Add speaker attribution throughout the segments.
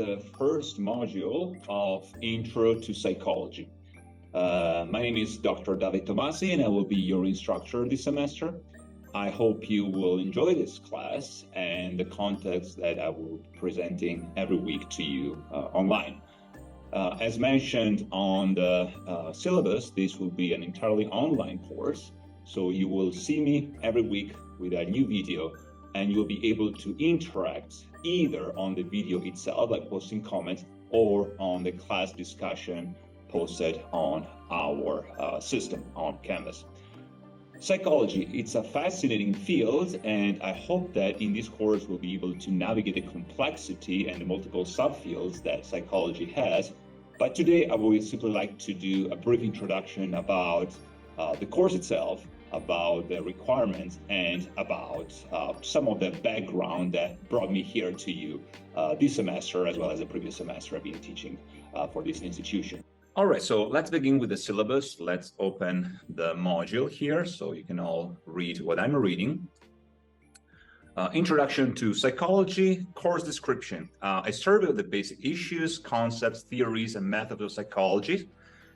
Speaker 1: the first module of Intro to Psychology. My name is Dr. Tomasi, and I will be your instructor this semester. I hope you will enjoy this class and the context that I will be presenting every week to you online. As mentioned on the syllabus, this will be an entirely online course, so you will see me every week with a new video, and you'll be able to interact either on the video itself, like posting comments, or on the class discussion posted on our system on Canvas. Psychology, it's a fascinating field, and I hope that in this course we'll be able to navigate the complexity and the multiple subfields that psychology has. But today I would simply like to do a brief introduction about the course itself, about the requirements, and about some of the background that brought me here to you this semester, as well as the previous semester I've been teaching for this institution. All right, so let's begin with the syllabus. Let's open the module here so you can all read what I'm reading. Introduction to Psychology, course description. A survey of the basic issues, concepts, theories, and methods of psychology.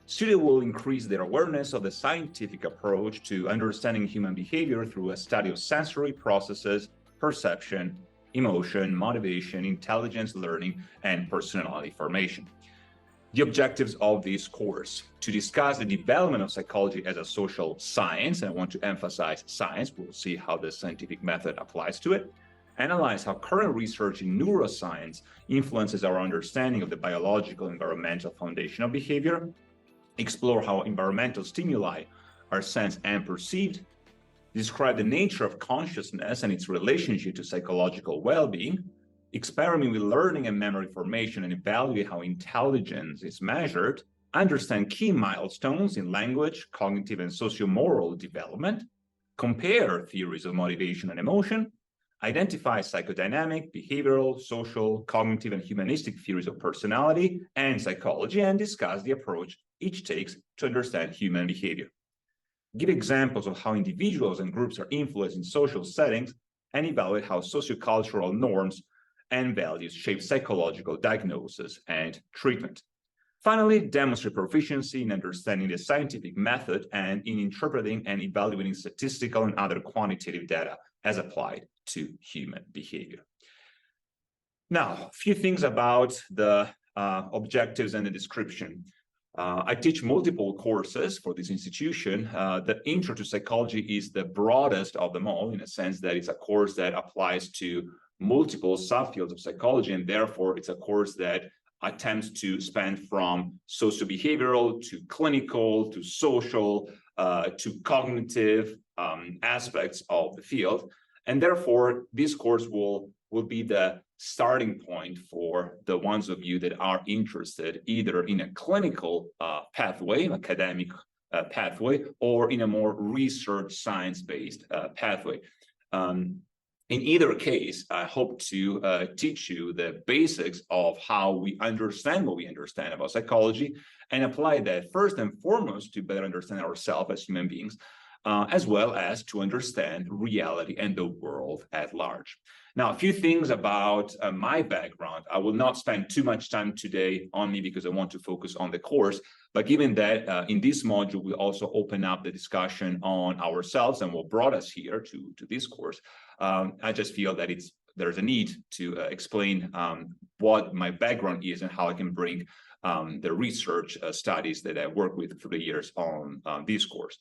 Speaker 1: Students will increase their awareness of the scientific approach to understanding human behavior through a study of sensory processes, perception, emotion, motivation, intelligence, learning, and personality formation. The objectives of this course: to discuss the development of psychology as a social science, and I want to emphasize science, we'll see how the scientific method applies to it, analyze how current research in neuroscience influences our understanding of the biological and environmental foundation of behavior, explore how environmental stimuli are sensed and perceived, describe the nature of consciousness and its relationship to psychological well-being, experiment with learning and memory formation and evaluate how intelligence is measured, understand key milestones in language, cognitive, and socio-moral development, compare theories of motivation and emotion, identify psychodynamic, behavioral, social, cognitive, and humanistic theories of personality and psychology, and discuss the approach each takes to understand human behavior. Give examples of how individuals and groups are influenced in social settings, and evaluate how sociocultural norms and values shape psychological diagnosis and treatment. Finally, demonstrate proficiency in understanding the scientific method and in interpreting and evaluating statistical and other quantitative data as applied to human behavior. Now, a few things about the objectives and the description. I teach multiple courses for this institution. The Intro to Psychology is the broadest of them all, in a sense that it's a course that applies to multiple subfields of psychology, and therefore it's a course that attempts to span from socio-behavioral to clinical to social to cognitive aspects of the field. And therefore, this course will be the starting point for the ones of you that are interested either in a clinical pathway, academic pathway, or in a more research science-based pathway. In either case, I hope to teach you the basics of how we understand what we understand about psychology and apply that first and foremost to better understand ourselves as human beings, as well as to understand reality and the world at large. Now, a few things about my background. I will not spend too much time today on me because I want to focus on the course, but given that in this module, we also open up the discussion on ourselves and what brought us here to this course, I just feel that there's a need to explain what my background is and how I can bring the research studies that I work with through the years on this course.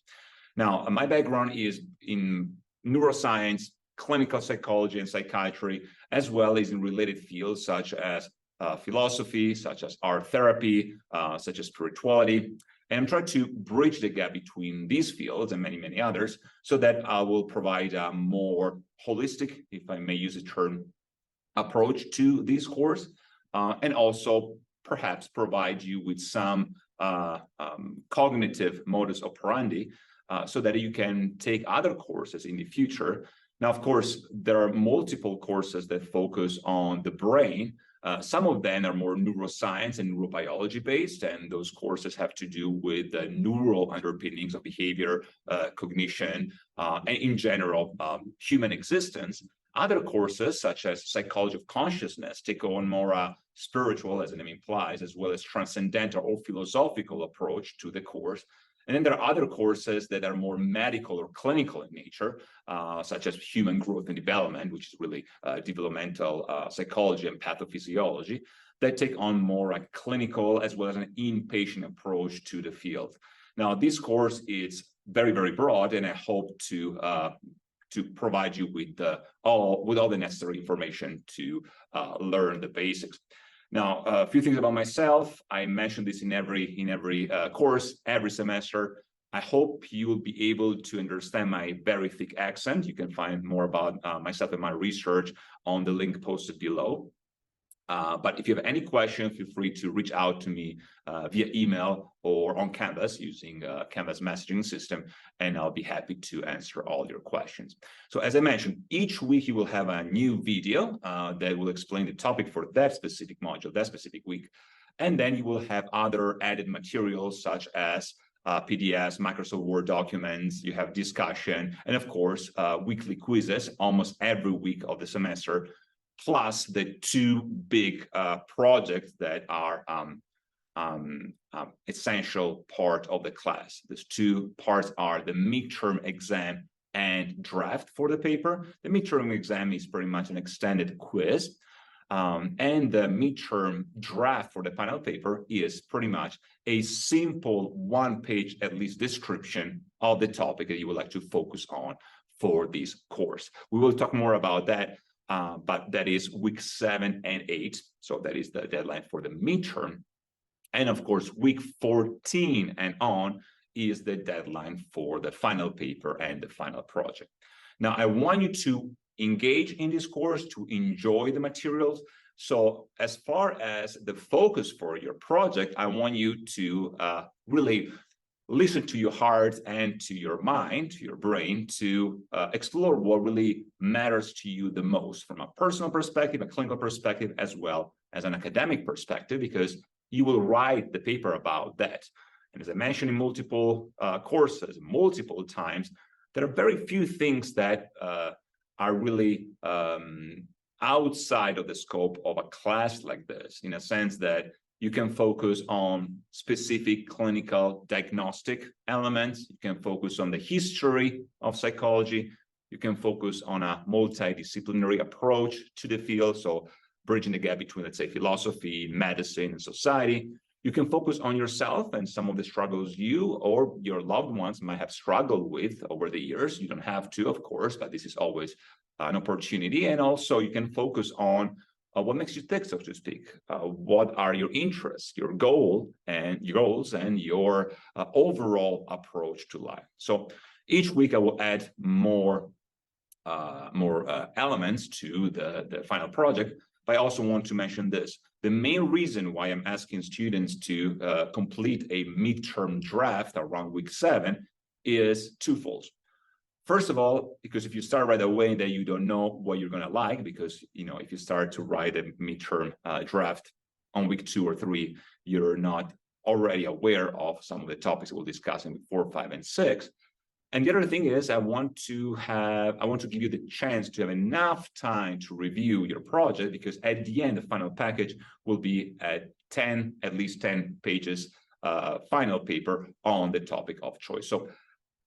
Speaker 1: Now, my background is in neuroscience, clinical psychology, and psychiatry, as well as in related fields such as philosophy, such as art therapy, such as spirituality. And I'm trying to bridge the gap between these fields and many, many others so that I will provide a more holistic, if I may use the term, approach to this course, and also perhaps provide you with some cognitive modus operandi so that you can take other courses in the future. Now, of course, there are multiple courses that focus on the brain. Some of them are more neuroscience and neurobiology based, and those courses have to do with the neural underpinnings of behavior, cognition, and in general, human existence. Other courses, such as Psychology of Consciousness, take on more spiritual, as the name implies, as well as transcendental or philosophical approach to the course. And then there are other courses that are more medical or clinical in nature, such as human growth and development, which is really developmental psychology and pathophysiology, that take on more like clinical as well as an inpatient approach to the field. Now, this course is very, very broad, and I hope to provide you with all the necessary information to learn the basics. Now, a few things about myself. I mentioned this in every course, every semester. I hope you will be able to understand my very thick accent. You can find more about myself and my research on the link posted below. But if you have any questions, feel free to reach out to me via email or on Canvas using Canvas messaging system, and I'll be happy to answer all your questions. So as I mentioned, each week you will have a new video that will explain the topic for that specific module, that specific week. And then you will have other added materials such as PDFs, Microsoft Word documents, you have discussion, and of course, weekly quizzes almost every week of the semester, plus the two big projects that are essential part of the class. These two parts are the midterm exam and draft for the paper. The midterm exam is pretty much an extended quiz, and the midterm draft for the final paper is pretty much a simple one-page, at least, description of the topic that you would like to focus on for this course. We will talk more about that. But that is week 7 and 8. So that is the deadline for the midterm. And of course, week 14 and on is the deadline for the final paper and the final project. Now, I want you to engage in this course, to enjoy the materials. So as far as the focus for your project, I want you to really listen to your heart and to your mind, to your brain, to explore what really matters to you the most from a personal perspective, a clinical perspective, as well as an academic perspective, because you will write the paper about that. And as I mentioned in multiple courses, multiple times, there are very few things that are really outside of the scope of a class like this, in a sense that you can focus on specific clinical diagnostic elements. You can focus on the history of psychology. You can focus on a multidisciplinary approach to the field. So bridging the gap between, let's say, philosophy, medicine, and society. You can focus on yourself and some of the struggles you or your loved ones might have struggled with over the years. You don't have to, of course, but this is always an opportunity. And also you can focus on what makes you tick, so to speak. What are your interests, your goals, and your overall approach to life? So each week I will add more elements to the final project. But I also want to mention this. The main reason why I'm asking students to complete a midterm draft around week 7 is twofold. First of all, because if you start right away, then you don't know what you're going to like, because, you know, if you start to write a midterm draft on week 2 or 3, you're not already aware of some of the topics we'll discuss in week 4, 5, and 6. And the other thing is I want to give you the chance to have enough time to review your project, because at the end, the final package will be at least 10 pages final paper on the topic of choice. So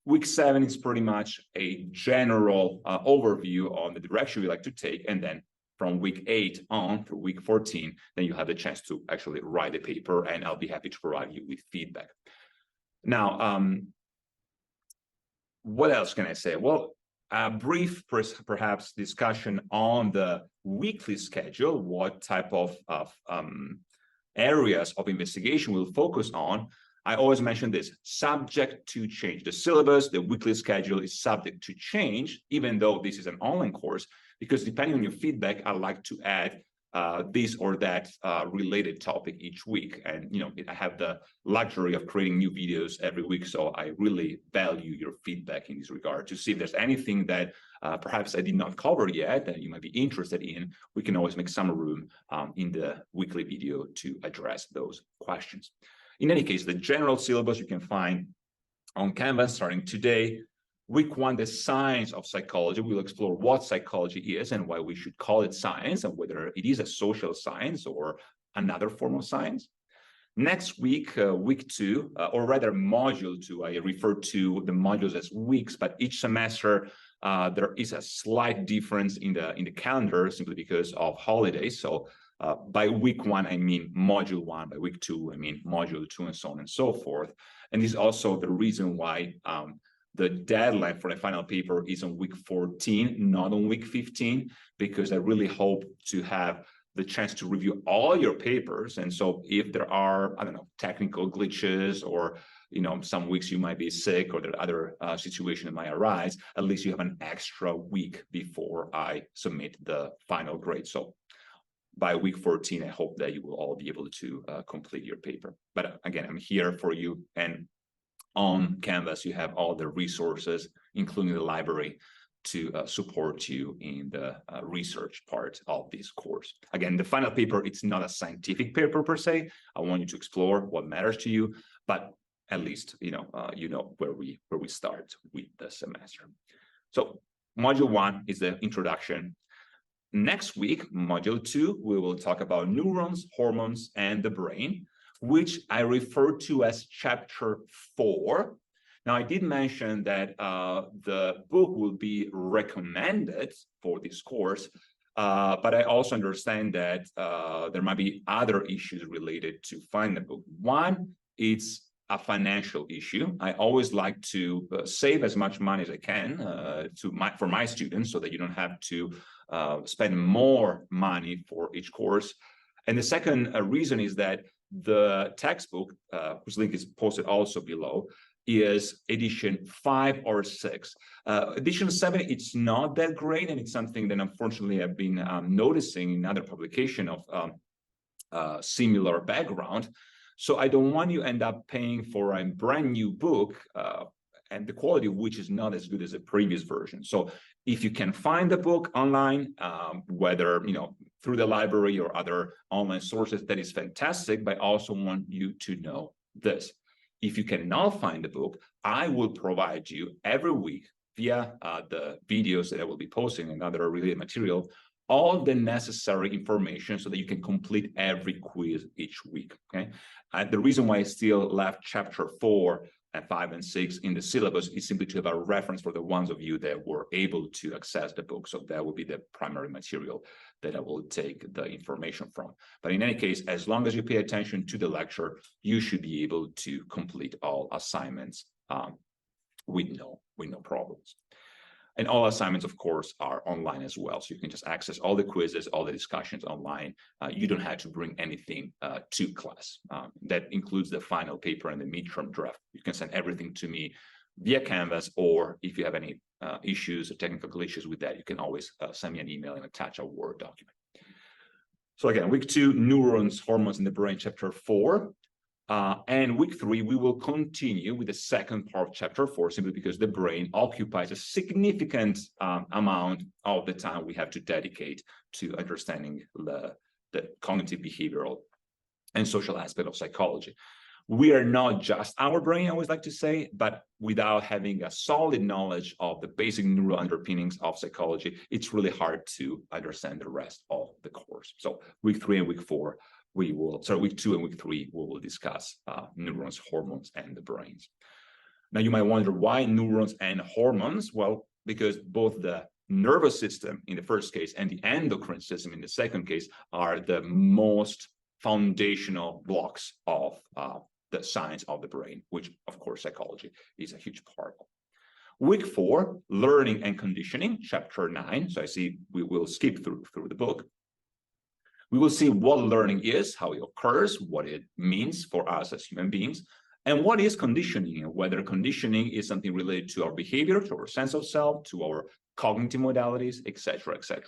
Speaker 1: week 7 is pretty much a general overview on the direction we like to take. And then from week 8 on through week 14, then you have the chance to actually write a paper, and I'll be happy to provide you with feedback. Now, what else can I say? Well, a brief, perhaps, discussion on the weekly schedule, what type of areas of investigation we'll focus on. I always mention this, subject to change. The syllabus, the weekly schedule is subject to change, even though this is an online course, because depending on your feedback, I like to add this or that related topic each week. And, you know, I have the luxury of creating new videos every week, so I really value your feedback in this regard to see if there's anything that perhaps I did not cover yet that you might be interested in. We can always make some room in the weekly video to address those questions. In any case, the general syllabus you can find on Canvas starting today. Week 1, the science of psychology. We'll explore what psychology is and why we should call it science, and whether it is a social science or another form of science. Next week, week 2, or rather module 2, I refer to the modules as weeks, but each semester there is a slight difference in the calendar simply because of holidays. So by week 1, I mean module 1. By week 2, I mean module 2, and so on and so forth. And this is also the reason why the deadline for the final paper is on week 14, not on week 15, because I really hope to have the chance to review all your papers. And so if there are, I don't know, technical glitches, or, you know, some weeks you might be sick, or there are other situations that might arise, at least you have an extra week before I submit the final grade. So by week 14, I hope that you will all be able to complete your paper. But again, I'm here for you, and on Canvas, you have all the resources, including the library, to support you in the research part of this course. Again, the final paper, it's not a scientific paper per se. I want you to explore what matters to you, but at least you know where we start with the semester. So module 1 is the introduction. Next week, module 2, we will talk about neurons, hormones, and the brain, which I refer to as chapter 4. Now, I did mention that the book will be recommended for this course, but I also understand that there might be other issues related to finding the book. One, it's a financial issue. I always like to save as much money as I can for my students, so that you don't have to spend more money for each course. And the second reason is that the textbook, whose link is posted also below, is edition 5 or 6. Edition 7, it's not that great, and it's something that unfortunately I've been noticing in other publication of similar background. So I don't want you to end up paying for a brand new book, and the quality of which is not as good as the previous version. So if you can find the book online, whether through the library or other online sources, that is fantastic. But I also want you to know this: if you cannot find the book, I will provide you every week via the videos that I will be posting and other related material, all the necessary information so that you can complete every quiz each week. Okay. The reason why I still left chapter 4 and 5 and 6 in the syllabus is simply to have a reference for the ones of you that were able to access the book. So that will be the primary material that I will take the information from. But in any case, as long as you pay attention to the lecture, you should be able to complete all assignments with no problems. And all assignments, of course, are online as well. So you can just access all the quizzes, all the discussions online. You don't have to bring anything to class. That includes the final paper and the midterm draft. You can send everything to me via Canvas, or if you have any issues or technical glitches with that, you can always send me an email and attach a Word document. So again, week 2, neurons, hormones in the brain, chapter 4. And week 3, we will continue with the second part of chapter 4, simply because the brain occupies a significant amount of the time we have to dedicate to understanding the cognitive, behavioral, and social aspect of psychology. We are not just our brain, I always like to say, but without having a solid knowledge of the basic neural underpinnings of psychology, it's really hard to understand the rest of the course. So week 3 and week 4, week 2 and week 3, we will discuss neurons, hormones, and the brains. Now, you might wonder why neurons and hormones? Well, because both the nervous system in the first case and the endocrine system in the second case are the most foundational blocks of the science of the brain, which, of course, psychology is a huge part of. Week 4, learning and conditioning, chapter 9. So I see we will skip through the book. We will see what learning is, how it occurs, what it means for us as human beings, and what is conditioning, and whether conditioning is something related to our behavior, to our sense of self, to our cognitive modalities, etc., etc.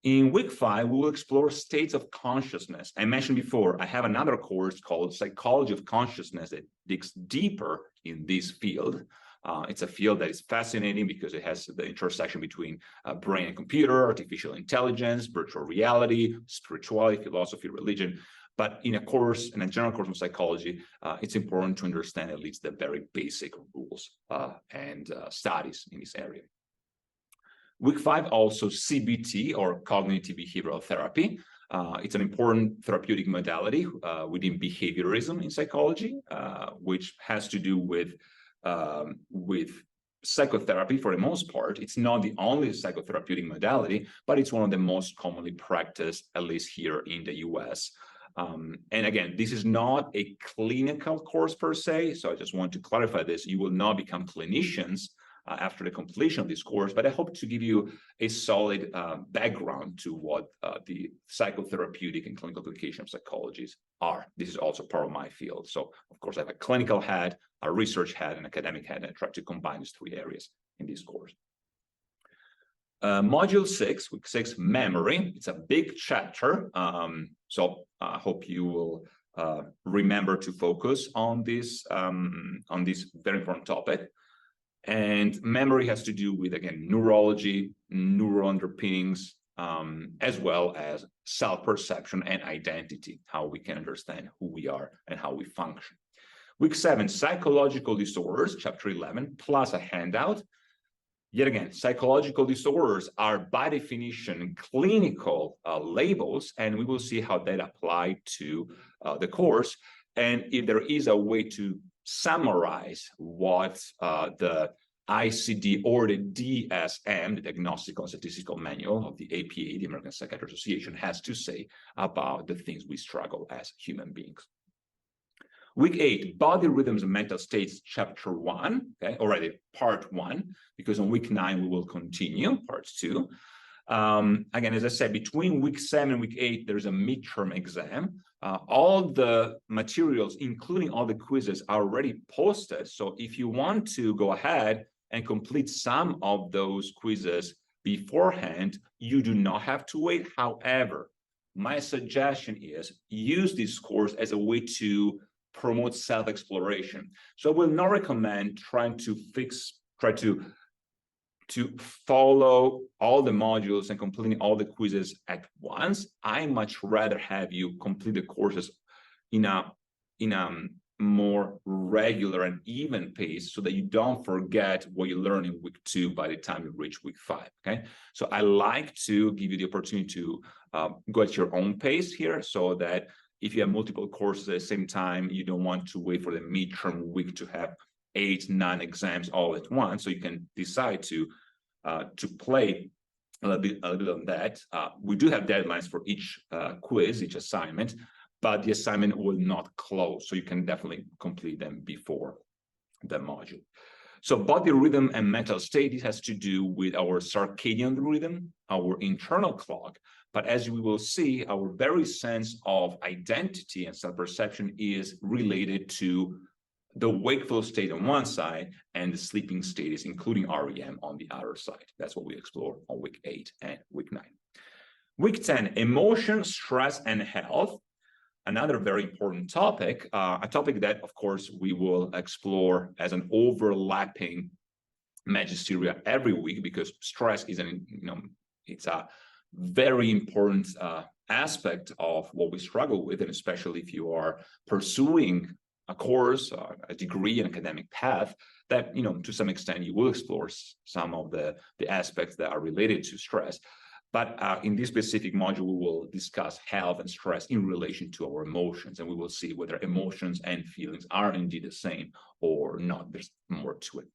Speaker 1: In week 5, we will explore states of consciousness. I mentioned before, I have another course called Psychology of Consciousness that digs deeper in this field. It's a field that is fascinating because it has the intersection between brain and computer, artificial intelligence, virtual reality, spirituality, philosophy, religion. But in a general course of psychology, it's important to understand at least the very basic rules and studies in this area. Week 5, also CBT, or cognitive behavioral therapy. It's an important therapeutic modality within behaviorism in psychology, which has to do with psychotherapy for the most part. It's not the only psychotherapeutic modality, but it's one of the most commonly practiced, at least here in the US. And again, this is not a clinical course per se, so I just want to clarify this. You will not become clinicians after the completion of this course, but I hope to give you a solid background to what the psychotherapeutic and clinical application of psychologies are. This is also part of my field. So, of course, I have a clinical hat, a research hat, and academic hat, and I try to combine these 3 areas in this course. Module 6, week 6, memory. It's a big chapter, so I hope you will remember to focus on this very important topic. And memory has to do with, again, neurology, neural underpinnings, as well as self-perception and identity, how we can understand who we are and how we function. Week 7, psychological disorders, chapter 11, plus a handout. Yet again, psychological disorders are by definition clinical labels, and we will see how that apply to the course. And if there is a way to summarize what the ICD or the DSM, the Diagnostic and Statistical Manual of the APA, the American Psychiatric Association, has to say about the things we struggle as human beings. Week 8, body rhythms and mental states, chapter 1, okay, already part 1, because on week 9 we will continue part 2. Again, as I said, between week 7 and week 8, there's a midterm exam. All the materials, including all the quizzes, are already posted. So if you want to go ahead and complete some of those quizzes beforehand, you do not have to wait. However, my suggestion is use this course as a way to promote self-exploration. So I will not recommend trying to follow all the modules and completing all the quizzes at once. I much rather have you complete the courses in a more regular and even pace so that you don't forget what you learn in week 2 by the time you reach week 5, okay? So I like to give you the opportunity to go at your own pace here, so that if you have multiple courses at the same time, you don't want to wait for the midterm week to have 8, 9 exams all at once. So you can decide to play a little bit on that. We do have deadlines for each quiz, each assignment, but the assignment will not close. So you can definitely complete them before the module. So body rhythm and mental state, it has to do with our circadian rhythm, our internal clock. But as we will see, our very sense of identity and self-perception is related to the wakeful state on one side and the sleeping states, including REM, on the other side. That's what we explore on week 8 and week 9. Week 10, emotion, stress, and health. Another very important topic, a topic that, of course, we will explore as an overlapping magisteria every week, because stress is it's a very important aspect of what we struggle with, and especially if you are pursuing a course, a degree, an academic path, that, to some extent, you will explore some of the aspects that are related to stress. But in this specific module, we will discuss health and stress in relation to our emotions, and we will see whether emotions and feelings are indeed the same or not. There's more to it.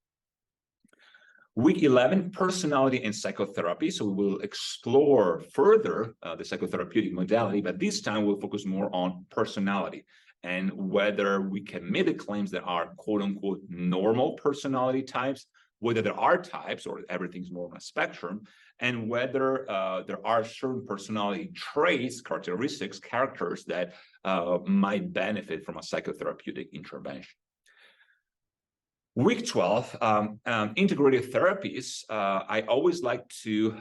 Speaker 1: Week 11, personality and psychotherapy. So we will explore further the psychotherapeutic modality, but this time we'll focus more on personality and whether we can make the claims that are quote unquote normal personality types, whether there are types or everything's more on a spectrum, and whether there are certain personality traits, characters that might benefit from a psychotherapeutic intervention. Week 12, integrated therapies. I always like to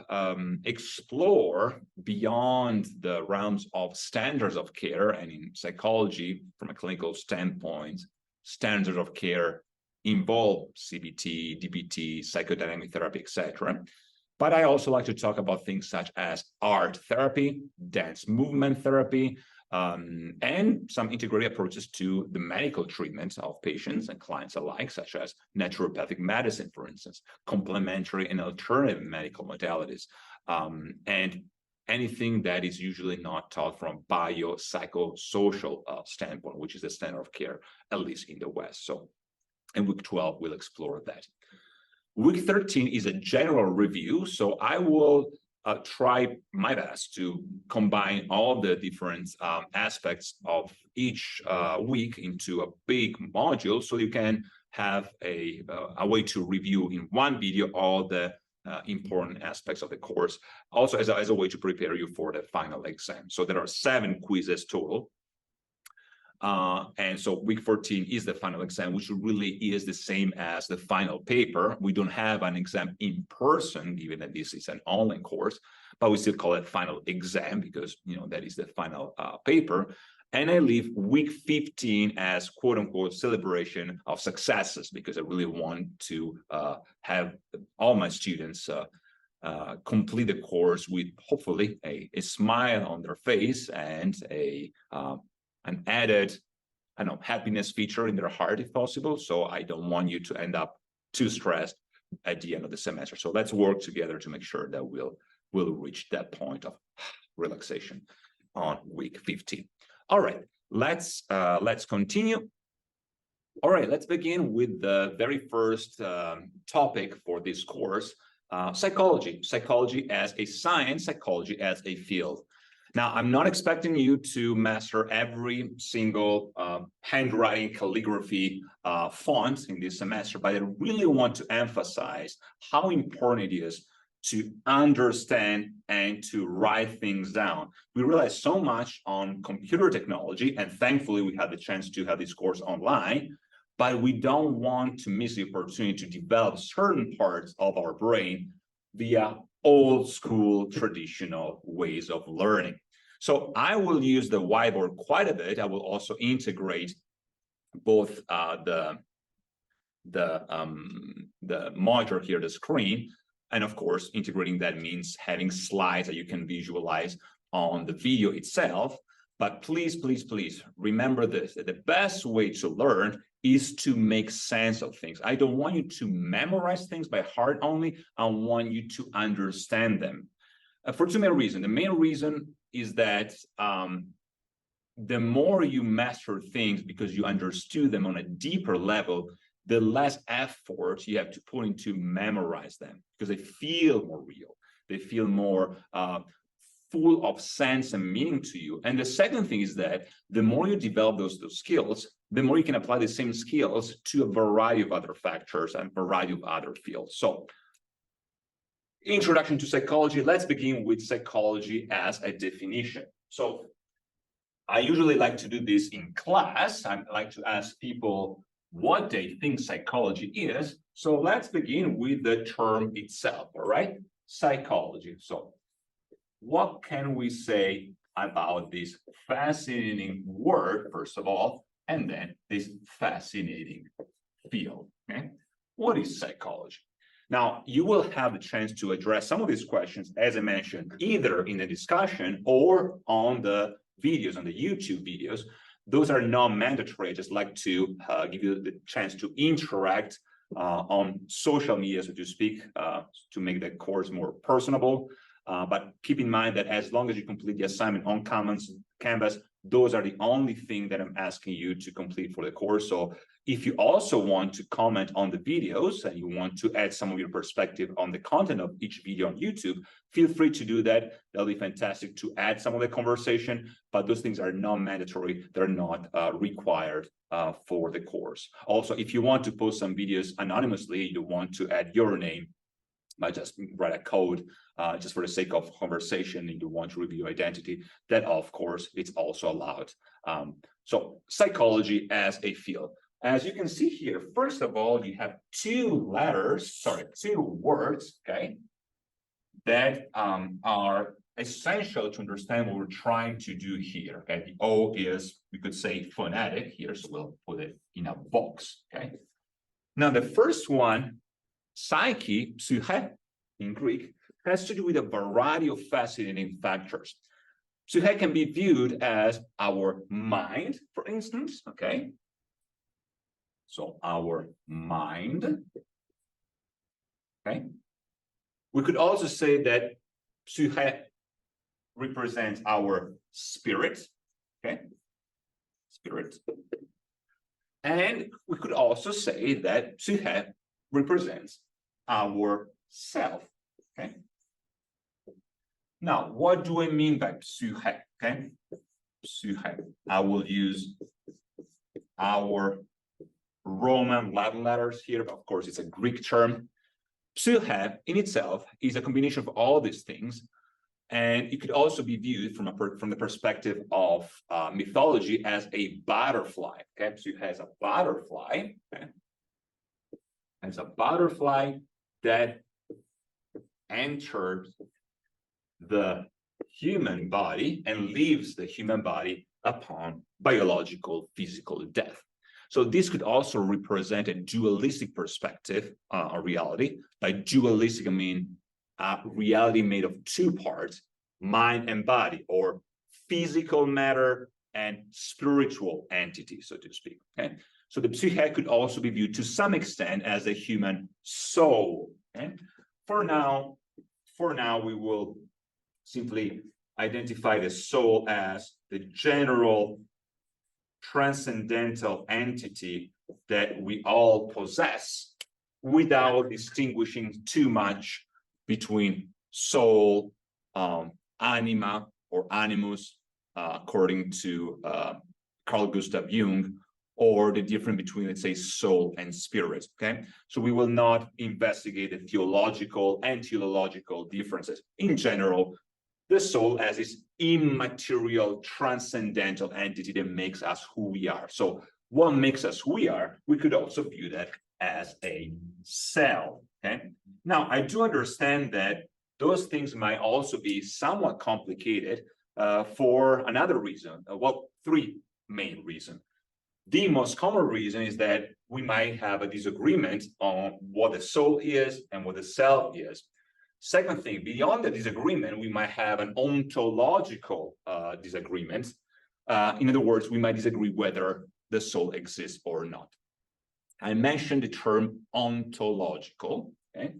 Speaker 1: explore beyond the realms of standards of care, and in psychology, from a clinical standpoint, standards of care involve CBT, DBT, psychodynamic therapy, etc. But I also like to talk about things such as art therapy, dance movement therapy, and some integrated approaches to the medical treatment of patients and clients alike, such as naturopathic medicine, for instance, complementary and alternative medical modalities, and anything that is usually not taught from biopsychosocial standpoint, which is the standard of care, at least in the West. So in week 12, we'll explore that. Week 13 is a general review, so I will try my best to combine all the different aspects of each week into a big module, so you can have a way to review in one video all the important aspects of the course, also as a way to prepare you for the final exam. So there are 7 quizzes total. And so week 14 is the final exam, which really is the same as the final paper. We don't have an exam in person, given that this is an online course, but we still call it final exam because, you know, that is the final paper. And I leave week 15 as quote unquote celebration of successes, because I really want to have all my students complete the course with hopefully a smile on their face and an added, I don't know, happiness feature in their heart if possible. So I don't want you to end up too stressed at the end of the semester. So let's work together to make sure that we'll reach that point of relaxation on week 15. All right, let's continue. All right, let's begin with the very first topic for this course, psychology. Psychology as a science, psychology as a field. Now, I'm not expecting you to master every single handwriting calligraphy font in this semester, but I really want to emphasize how important it is to understand and to write things down. We realize so much on computer technology, and thankfully we had the chance to have this course online, but we don't want to miss the opportunity to develop certain parts of our brain via old school traditional ways of learning. So I will use the whiteboard quite a bit. I will also integrate both the monitor here, the screen, and of course, integrating that means having slides that you can visualize on the video itself. But please, please, please remember this, that the best way to learn is to make sense of things. I don't want you to memorize things by heart only. I want you to understand them for 2 main reasons. The main reason is that the more you master things because you understood them on a deeper level, the less effort you have to put into memorize them, because they feel more real. They feel more full of sense and meaning to you. And the second thing is that the more you develop those skills, the more you can apply the same skills to a variety of other factors and a variety of other fields. So, introduction to psychology. Let's begin with psychology as a definition. So I usually like to do this in class. I like to ask people what they think psychology is. So let's begin with the term itself, all right? Psychology. So what can we say about this fascinating word, first of all, and then this fascinating field, okay? What is psychology? Now, you will have the chance to address some of these questions, as I mentioned, either in the discussion or on the videos, on the YouTube videos. Those are non-mandatory. I just like to give you the chance to interact on social media, so to speak, to make the course more personable. But keep in mind that as long as you complete the assignment on Canvas, those are the only thing that I'm asking you to complete for the course. So if you also want to comment on the videos and you want to add some of your perspective on the content of each video on YouTube, feel free to do that. That'll be fantastic to add some of the conversation, but those things are non-mandatory. They're not required for the course. Also, if you want to post some videos anonymously, you want to add your name, I just write a code just for the sake of conversation and you want to review identity, that of course it's also allowed. So psychology as a field. As you can see here, first of all, you have two words, okay, that are essential to understand what we're trying to do here. Okay, the O is, we could say, phonetic here, so we'll put it in a box. Okay. Now the first one, psyche, psyche in Greek, has to do with a variety of fascinating factors. Psyche can be viewed as our mind, for instance, okay? So our mind, okay? We could also say that Psyche represents our spirit, okay? Spirit. And we could also say that Psyche represents our self, okay? Now, what do I mean by Psyche, okay? Psyche. I will use our Roman Latin letters here. Of course, it's a Greek term. Psyche in itself is a combination of all these things, and it could also be viewed from the perspective of mythology as a butterfly. Okay, Psyche has a butterfly. Okay, as a butterfly that enters the human body and leaves the human body upon biological physical death. So this could also represent a dualistic perspective on reality. By dualistic, I mean reality made of two parts, mind and body, or physical matter and spiritual entity, so to speak. Okay? So the Psyche could also be viewed to some extent as a human soul. Okay? For now, we will simply identify the soul as the general transcendental entity that we all possess, without distinguishing too much between soul, anima, or animus, according to Carl Gustav Jung, or the difference between, let's say, soul and spirit, okay? So we will not investigate the theological and teleological differences. In general, the soul as this immaterial, transcendental entity that makes us who we are. So what makes us who we are, we could also view that as a self, okay? Now, I do understand that those things might also be somewhat complicated for another reason. Well, three main reasons. The most common reason is that we might have a disagreement on what the soul is and what the self is. Second thing, beyond the disagreement, we might have an ontological disagreement. In other words, we might disagree whether the soul exists or not. I mentioned the term ontological, okay?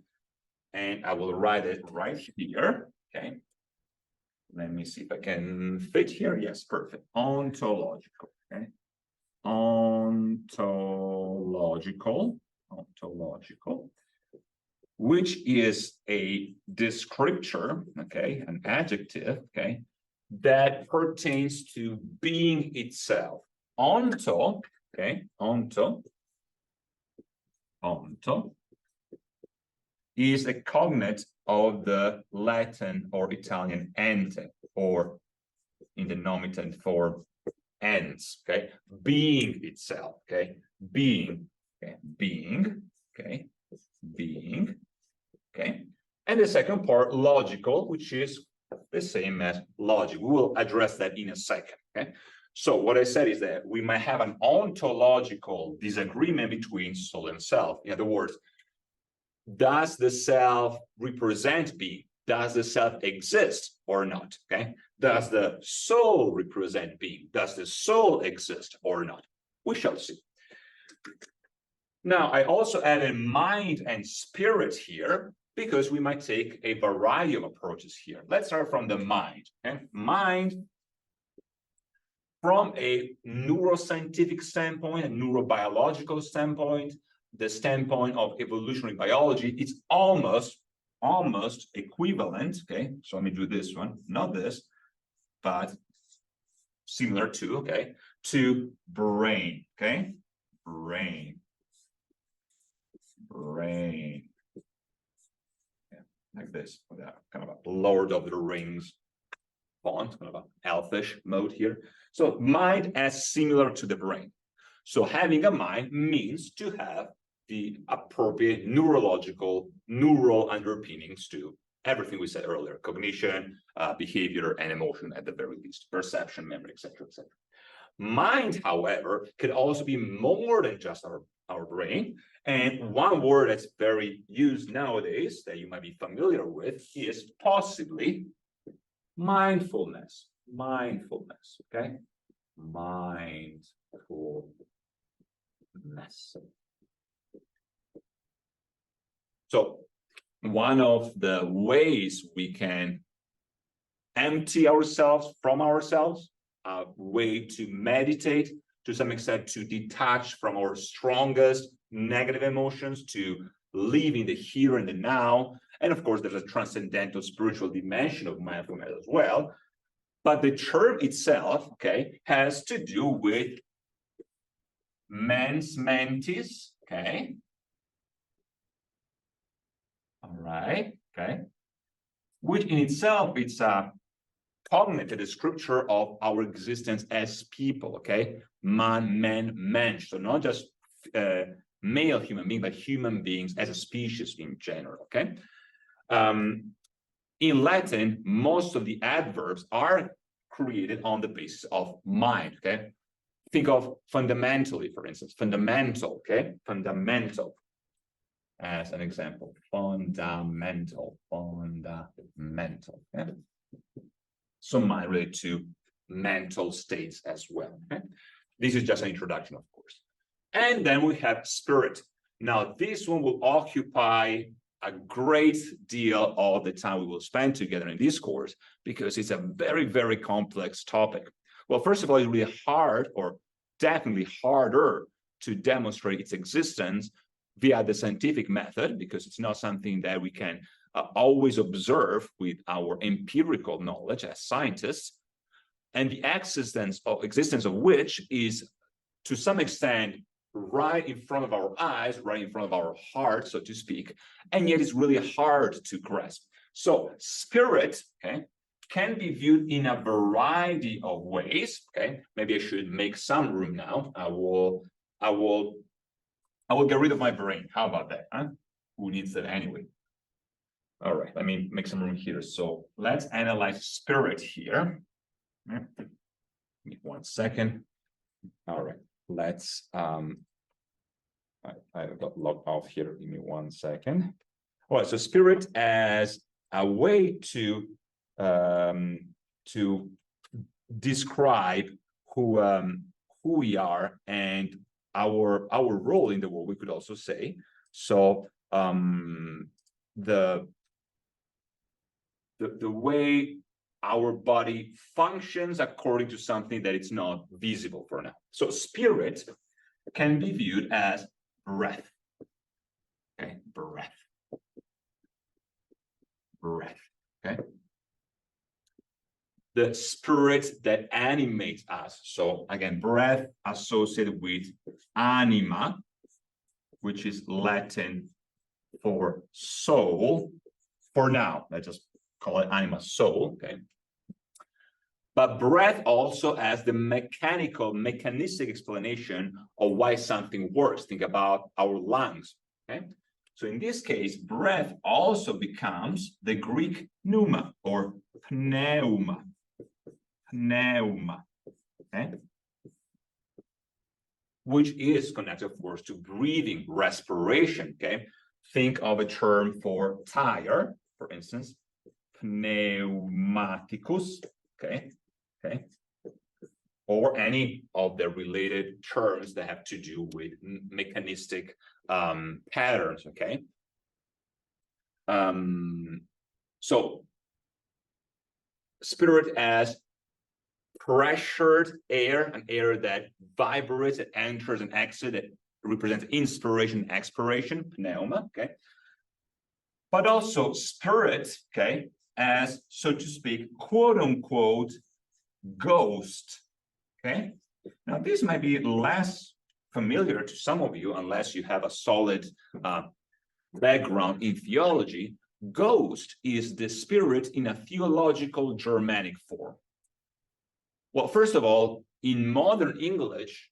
Speaker 1: And I will write it right here, okay? Let me see if I can fit here. Yes, perfect. Ontological, okay? Ontological, which is a descriptor, okay, an adjective, okay, that pertains to being itself. Onto, okay, onto is a cognate of the Latin or Italian ente, or in the nominative form, ens, okay, being itself, okay, being, okay, being, okay, being, okay. And the second part, logical, which is the same as logic. We will address that in a second, okay. So what I said is that we might have an ontological disagreement between soul and self. In other words, does the self represent being? Does the self exist or not? Okay. Does the soul represent being? Does the soul exist or not? We shall see. Now, I also added mind and spirit here because we might take a variety of approaches here. Let's start from the mind. Okay? Mind, from a neuroscientific standpoint, a neurobiological standpoint, the standpoint of evolutionary biology, it's almost equivalent, okay? So let me do this one, not this, but similar to, okay, to brain, okay? Brain. Yeah, like this, with that kind of a Lord of the Rings font, kind of an elfish mode here. So mind as similar to the brain. So having a mind means to have the appropriate neural underpinnings to everything we said earlier: cognition, behavior, and emotion, at the very least, perception, memory, etc., etc. Mind, however, could also be more than just our brain. And one word that's very used nowadays that you might be familiar with is possibly mindfulness. mindfulness, okay? Mindfulness. So one of the ways we can empty ourselves from ourselves, a way to meditate, to some extent, to detach from our strongest negative emotions, to live in the here and the now. And of course, there's a transcendental spiritual dimension of mindfulness as well. But the term itself, okay, has to do with mens mentis, okay? All right, okay. Which in itself, it's a cognitive descriptor of our existence as people, okay? Man, men, mensch. So not just male human being, but human beings as a species in general, okay? In Latin, most of the adverbs are created on the basis of mind, okay? Think of fundamentally, for instance, fundamental, okay? Fundamental as an example. Fundamental, okay? So mind related to mental states as well, okay? This is just an introduction, of course. And then we have spirit. Now, this one will occupy a great deal of the time we will spend together in this course because it's a very, very complex topic. Well, first of all, it's really hard, or definitely harder, to demonstrate its existence via the scientific method, because it's not something that we can always observe with our empirical knowledge as scientists, and the existence of which is, to some extent, right in front of our eyes, right in front of our heart, so to speak, and yet it's really hard to grasp. So spirit, okay, can be viewed in a variety of ways, okay? Maybe I should make some room now. I will get rid of my brain. How about that, huh? Who needs that anyway? All right, let me make some room here. So let's analyze spirit here. Give me 1 second. All right, let's I got logged off here. Give me 1 second. All right, so spirit as a way to describe who we are and our role in the world, we could also say. So the way our body functions according to something that it's not visible for now. So spirit can be viewed as breath. Okay, breath. Okay. The spirit that animates us. So again, breath associated with anima, which is Latin for soul. For now, let's just call it anima, soul, okay? But breath also as the mechanistic explanation of why something works. Think about our lungs, okay? So in this case, breath also becomes the Greek pneuma or pneuma, okay? Which is connected, of course, to breathing, respiration, okay? Think of a term for tire, for instance, pneumaticus, okay? Or any of the related terms that have to do with mechanistic patterns, okay? So spirit as pressured air, an air that vibrates, that enters and exits, that represents inspiration and expiration, pneuma, okay? But also spirit, okay, as, so to speak, quote unquote, ghost, okay? Now, this might be less familiar to some of you unless you have a solid background in theology. Ghost is the spirit in a theological Germanic form. Well, first of all, in modern English,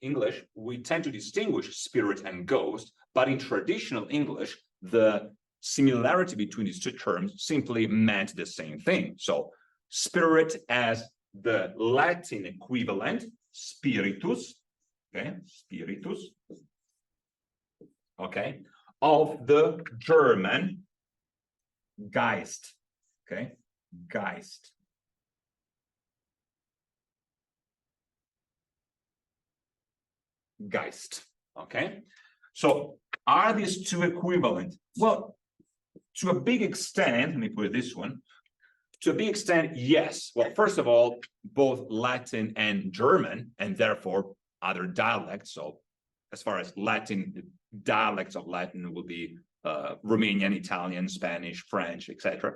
Speaker 1: we tend to distinguish spirit and ghost, but in traditional English, the similarity between these two terms simply meant the same thing. So spirit as the Latin equivalent, spiritus, okay, spiritus, okay, of the German Geist, okay, Geist. Geist. Okay, so are these two equivalent? Well, to a big extent, let me put it this one. To a big extent, yes. Well, first of all, both Latin and German, and therefore other dialects. So as far as Latin, dialects of Latin will be Romanian, Italian, Spanish, French, etc.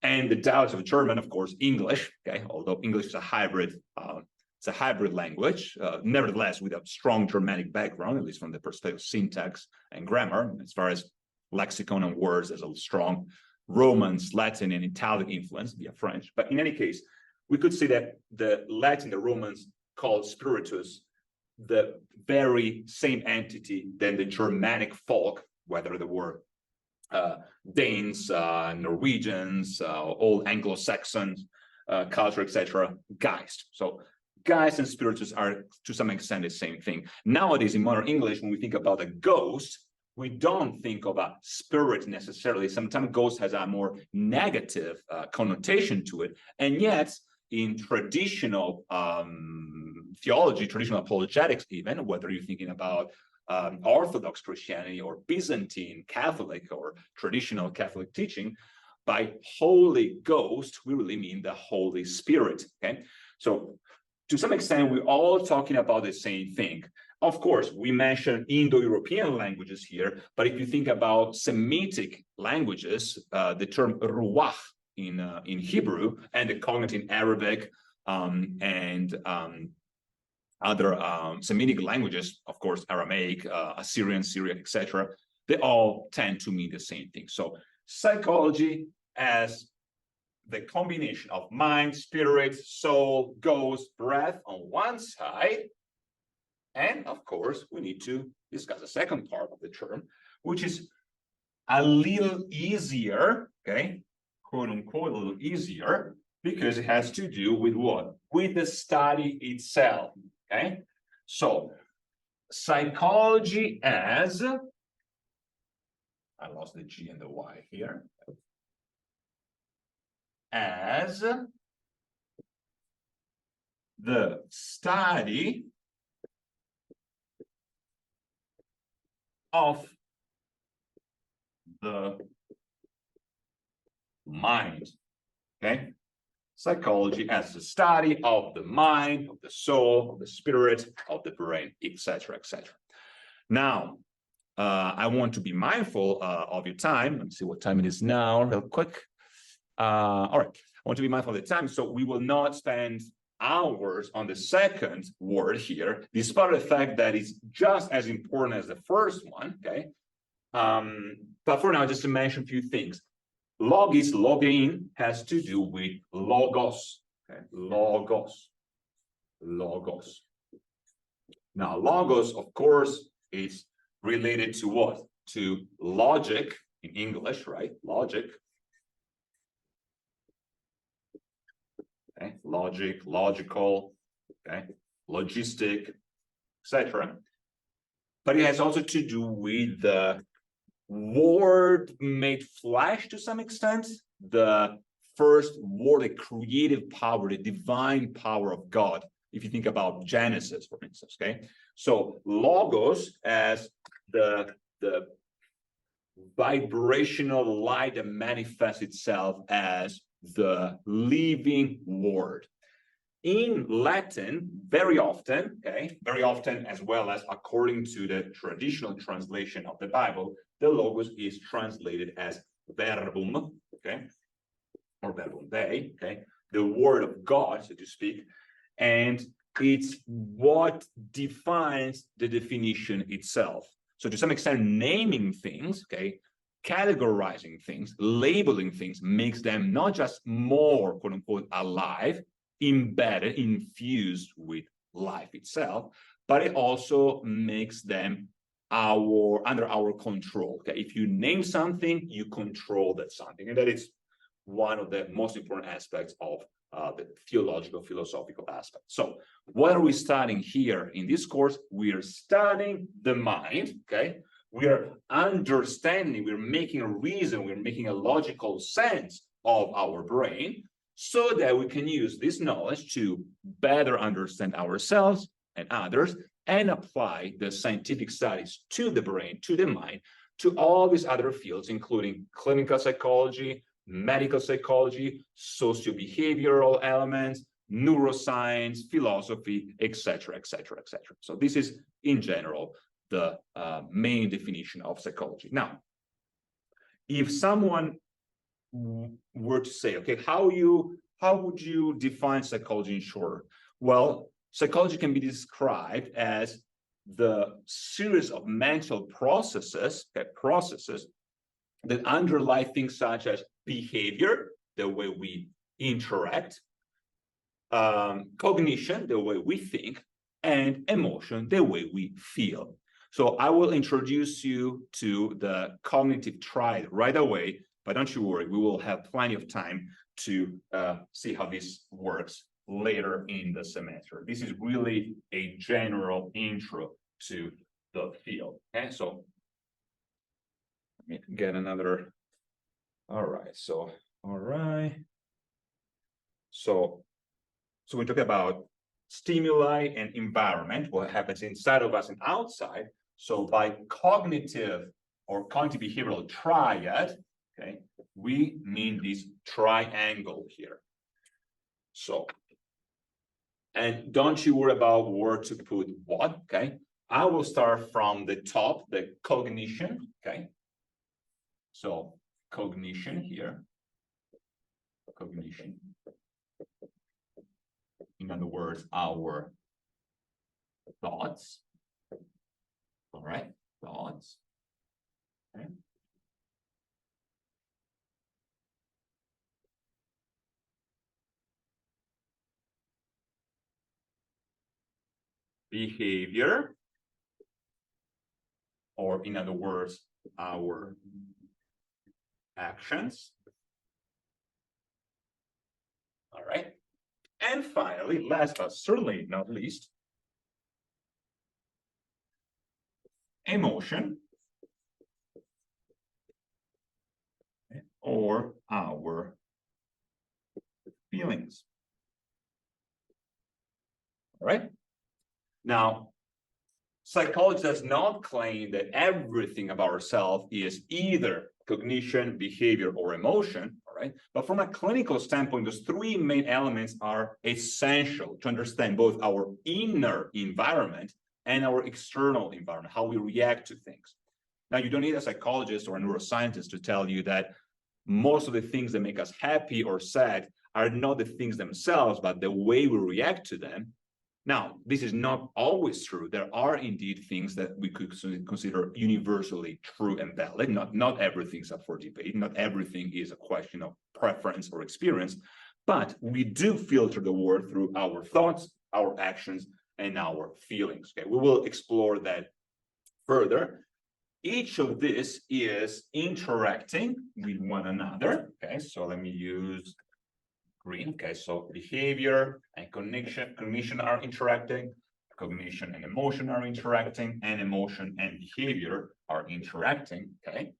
Speaker 1: And the dialects of German, of course, English. Okay, although English is a hybrid, it's a hybrid language, nevertheless with a strong Germanic background, at least from the perspective of syntax and grammar. As far as lexicon and words, there's a strong Romance, Latin, and Italic influence via French. But in any case, we could say that the Latin, the Romans called spiritus the very same entity than the Germanic folk, whether they were Danes, Norwegians, all Anglo-Saxons, culture, etc. Geist. So Geist and spiritus are to some extent the same thing. Nowadays in modern English, when we think about a ghost, we don't think of a spirit necessarily. Sometimes ghost has a more negative connotation to it. And yet in traditional theology, traditional apologetics even, whether you're thinking about Orthodox Christianity or Byzantine Catholic or traditional Catholic teaching, by Holy Ghost, we really mean the Holy Spirit, okay? So to some extent, we're all talking about the same thing. Of course, we mentioned Indo-European languages here, but if you think about Semitic languages, the term ruach in Hebrew and the cognate in Arabic and other Semitic languages, of course, Aramaic, Assyrian, Syriac, etc., they all tend to mean the same thing. So psychology as the combination of mind, spirit, soul, ghost, breath on one side. And of course, we need to discuss the second part of the term, which is a little easier, okay, quote unquote, a little easier, because it has to do with what? With the study itself, okay? So psychology as, I lost the G and the Y here, as the study of the mind, okay? Psychology as the study of the mind, of the soul, of the spirit, of the brain, etc., etc. Now, I want to be mindful of your time. Let me see what time it is now, real quick. All right, I want to be mindful of the time, so we will not spend hours on the second word here, despite the fact that it's just as important as the first one, okay? But for now, just to mention a few things. Logis, login, has to do with logos, okay? Logos. Now, logos, of course, is related to what? To logic in English, right? Logic. Okay, logic, logical, okay, logistic, etc. But it has also to do with the word made flesh to some extent, the first word, the creative power, the divine power of God. If you think about Genesis, for instance, okay? So logos as the vibrational light that manifests itself as the living word. In Latin, very often, okay, very often, as well as according to the traditional translation of the Bible, the logos is translated as verbum, okay, or verbum Dei, okay, the word of God, so to speak, and it's what defines the definition itself. So to some extent, naming things, okay, categorizing things, labeling things makes them not just more, quote unquote, alive, embedded, infused with life itself, but it also makes them under our control. Okay, if you name something, you control that something, and that is one of the most important aspects of the theological, philosophical aspect. So what are we studying here in this course? We are studying the mind, okay? We are understanding, we're making a reason, we're making a logical sense of our brain so that we can use this knowledge to better understand ourselves and others and apply the scientific studies to the brain, to the mind, to all these other fields, including clinical psychology, medical psychology, socio-behavioral elements, neuroscience, philosophy, etc., etc., etc. So this is, in general, the main definition of psychology. Now, if someone were to say, okay, how would you define psychology in short? Well, psychology can be described as the series of mental processes, that underlie things such as behavior, the way we interact, cognition, the way we think, and emotion, the way we feel. So I will introduce you to the cognitive triad right away, but don't you worry, we will have plenty of time to see how this works later in the semester. This is really a general intro to the field. Okay, so let me get another. All right, so we talk about stimuli and environment, what happens inside of us and outside. So by cognitive or cognitive behavioral triad, okay, we mean this triangle here. So, and don't you worry about where to put what, okay? I will start from the top, the cognition, okay? So cognition here, cognition. In other words, our thoughts. All right, thoughts. Okay. Behavior, or in other words, our actions. All right. And finally, last but certainly not least, emotion, or our feelings. All right. Now, psychology does not claim that everything about ourselves is either cognition, behavior, or emotion, all right? But from a clinical standpoint, those three main elements are essential to understand both our inner environment and our external environment, how we react to things. Now, you don't need a psychologist or a neuroscientist to tell you that most of the things that make us happy or sad are not the things themselves, but the way we react to them. Now, this is not always true. There are indeed things that we could consider universally true and valid. Not everything's up for debate. Not everything is a question of preference or experience, but we do filter the world through our thoughts, our actions, and our feelings. Okay, we will explore that further. Each of this is interacting with one another. Okay, so let me use green. Okay, so behavior and cognition are interacting, cognition and emotion are interacting, and emotion and behavior are interacting. Okay,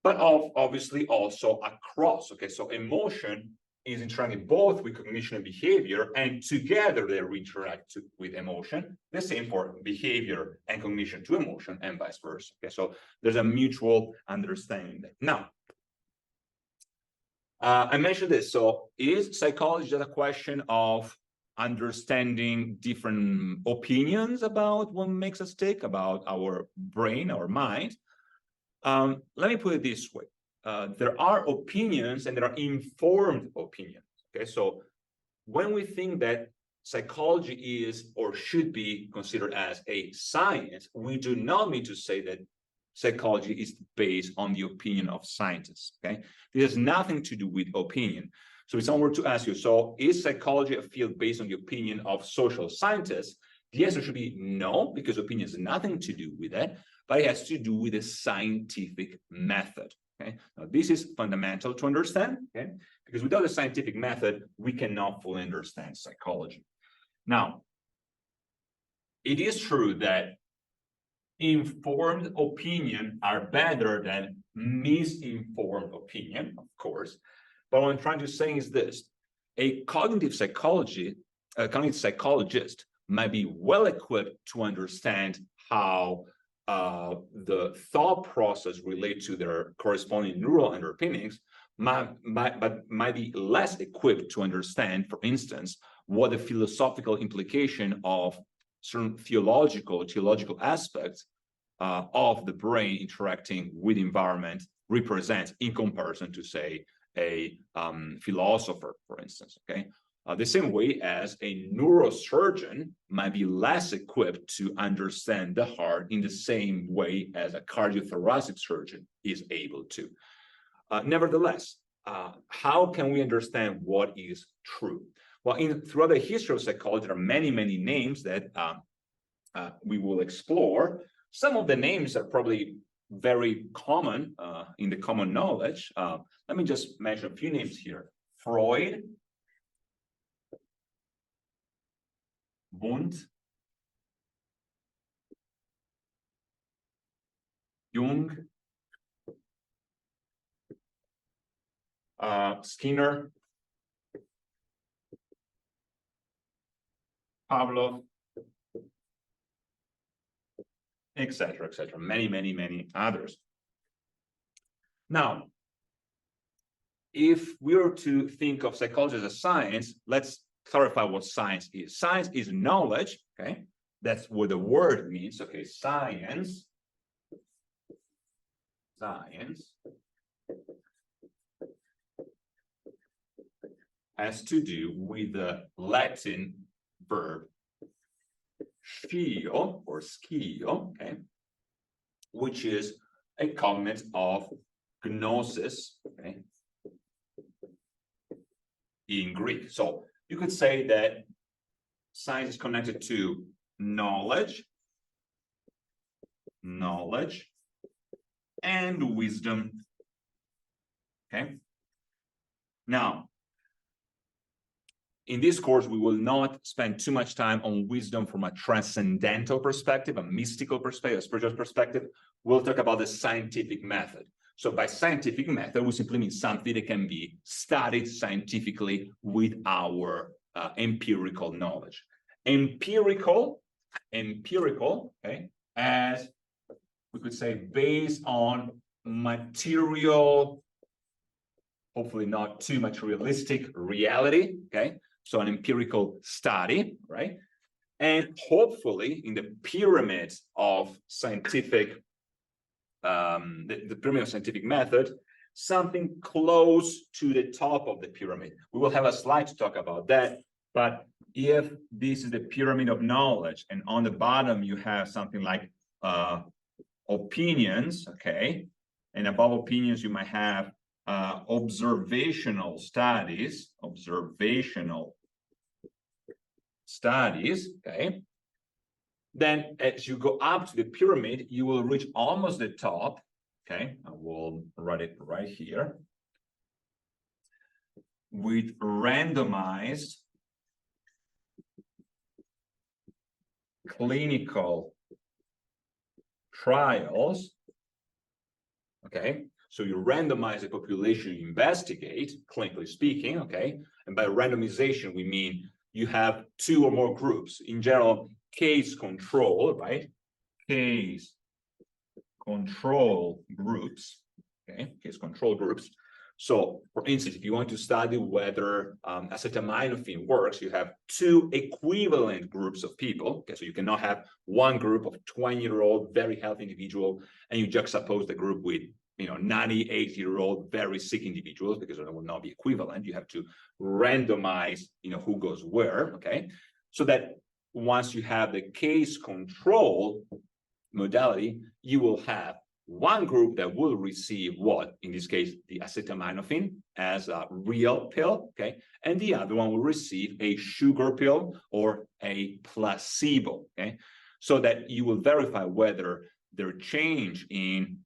Speaker 1: but obviously also across. Okay, so emotion is interacting both with cognition and behavior, and together they interact with emotion. The same for behavior and cognition to emotion, and vice versa. Okay, so there's a mutual understanding there. Now, I mentioned this. So is psychology just a question of understanding different opinions about what makes us tick, about our brain, our mind? Let me put it this way. There are opinions and there are informed opinions. Okay, so when we think that psychology is or should be considered as a science, we do not mean to say that psychology is based on the opinion of scientists. Okay, this has nothing to do with opinion. So if someone were to ask you, so is psychology a field based on the opinion of social scientists? The answer should be no, because opinion has nothing to do with that, but it has to do with the scientific method. Okay, now this is fundamental to understand. Okay, because without a scientific method, we cannot fully understand psychology. Now, it is true that informed opinion are better than misinformed opinion, of course. But what I'm trying to say is this: a cognitive psychologist might be well equipped to understand how the thought process relates to their corresponding neural underpinnings, but might be less equipped to understand, for instance, what the philosophical implication of certain theological aspects of the brain interacting with environment represents in comparison to, say, a philosopher, for instance, okay? The same way as a neurosurgeon might be less equipped to understand the heart in the same way as a cardiothoracic surgeon is able to. Nevertheless, how can we understand what is true? Well, throughout the history of psychology, there are many, many names that we will explore. Some of the names are probably very common in the common knowledge. Let me just mention a few names here. Freud, Wundt, Jung, Skinner, Pavlov, etc., etc. Many, many, many others. Now, if we were to think of psychology as a science, let's clarify what science is. Science is knowledge, okay? That's what the word means, okay? Science has to do with the Latin verb scio or schio, okay? Which is a cognate of gnosis, okay? In Greek. So you could say that science is connected to knowledge and wisdom, okay? Now, in this course, we will not spend too much time on wisdom from a transcendental perspective, a mystical perspective, a spiritual perspective. We'll talk about the scientific method. So by scientific method, we simply mean something that can be studied scientifically with our empirical knowledge. Empirical, okay, as we could say, based on material, hopefully not too materialistic reality, okay? So an empirical study, right? And hopefully in the pyramid of scientific, the pyramid of scientific method, something close to the top of the pyramid. We will have a slide to talk about that, but if this is the pyramid of knowledge and on the bottom you have something like opinions, okay? And above opinions you might have observational studies, okay? Then as you go up to the pyramid, you will reach almost the top, okay? I will write it right here. With randomized clinical trials, okay? So you randomize the population you investigate, clinically speaking, okay? And by randomization, we mean you have two or more groups. In general, case control, right? Case control groups, okay? Case control groups. So, for instance, if you want to study whether acetaminophen works, you have two equivalent groups of people. Okay, so you cannot have one group of 20-year-old, very healthy individual, and you juxtapose the group with 98-year-old, very sick individuals, because it will not be equivalent. You have to randomize, who goes where, okay? So that once you have the case control modality, you will have one group that will receive what? In this case, the acetaminophen as a real pill, okay? And the other one will receive a sugar pill or a placebo, okay? So that you will verify whether their change in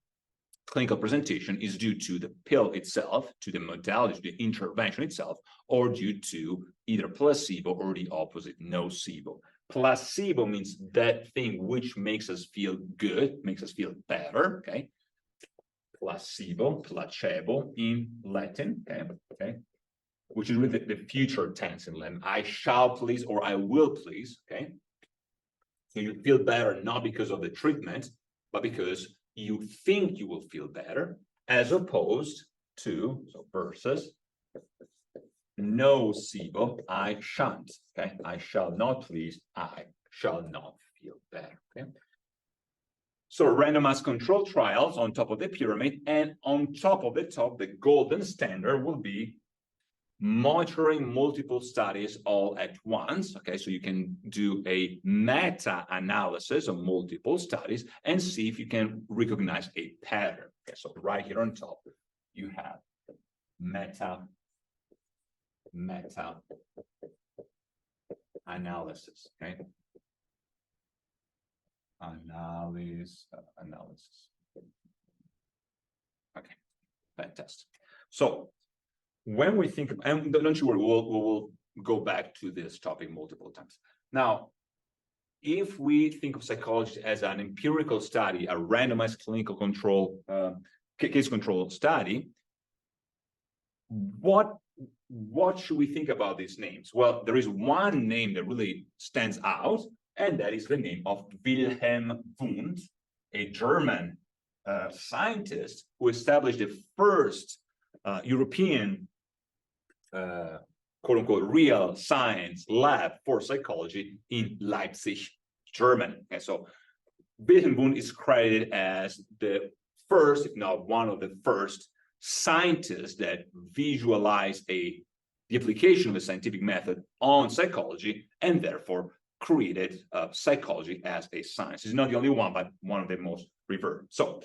Speaker 1: clinical presentation is due to the pill itself, to the modality, the intervention itself, or due to either placebo or the opposite, nocebo. Placebo means that thing which makes us feel good, makes us feel better, okay? Placebo, placebo in Latin, okay? Which is really the future tense in Latin. I shall please or I will please, okay? So you feel better not because of the treatment, but because you think you will feel better, as opposed to, so versus, nocebo, I shan't, okay? I shall not please, I shall not feel better, okay? So randomized control trials on top of the pyramid, and on top of the top, the golden standard will be monitoring multiple studies all at once. Okay, so you can do a meta-analysis of multiple studies and see if you can recognize a pattern. Okay, so right here on top, you have meta-analysis. Okay, analysis. Okay, fantastic. So when we think, and don't you worry, we'll go back to this topic multiple times. Now, if we think of psychology as an empirical study, a randomized clinical control, case control study, what should we think about these names? Well, there is one name that really stands out, and that is the name of Wilhelm Wundt, a German scientist who established the first European quote unquote real science lab for psychology in Leipzig, Germany. And so Wilhelm Wundt is credited as the first, if not one of the first scientists that visualized the application of a scientific method on psychology, and therefore created psychology as a science. He's not the only one, but one of the most revered. So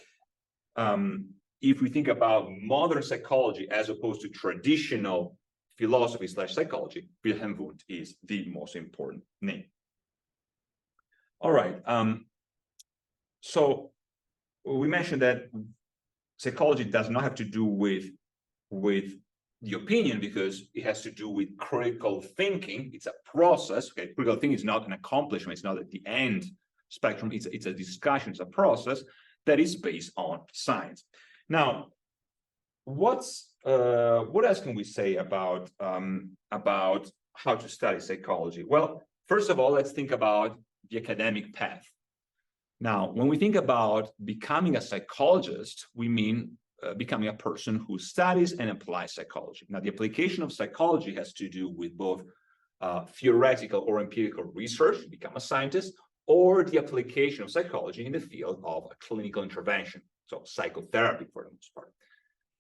Speaker 1: if we think about modern psychology as opposed to traditional philosophy / psychology, Wilhelm Wundt is the most important name. All right. So we mentioned that psychology does not have to do with the opinion, because it has to do with critical thinking. It's a process. Okay, critical thinking is not an accomplishment. It's not at the end spectrum. It's a discussion. It's a process that is based on science. Now, what else can we say about how to study psychology? Well, first of all, let's think about the academic path. Now, when we think about becoming a psychologist, we mean becoming a person who studies and applies psychology. Now, the application of psychology has to do with both theoretical or empirical research to become a scientist, or the application of psychology in the field of a clinical intervention, so psychotherapy for the most part.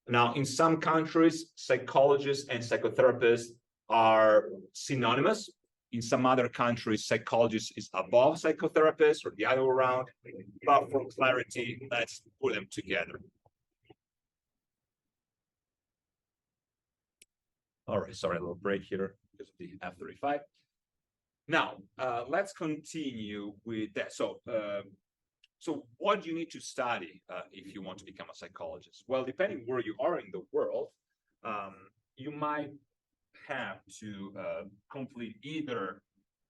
Speaker 1: Now, in some countries, psychologists and psychotherapists are synonymous. In some other countries, psychologist is above psychotherapists, or the other way around. But for clarity, let's put them together. All right, sorry, a little break here because of the F-35. Now, let's continue with that. So what do you need to study if you want to become a psychologist? Well, depending where you are in the world, you might have to complete either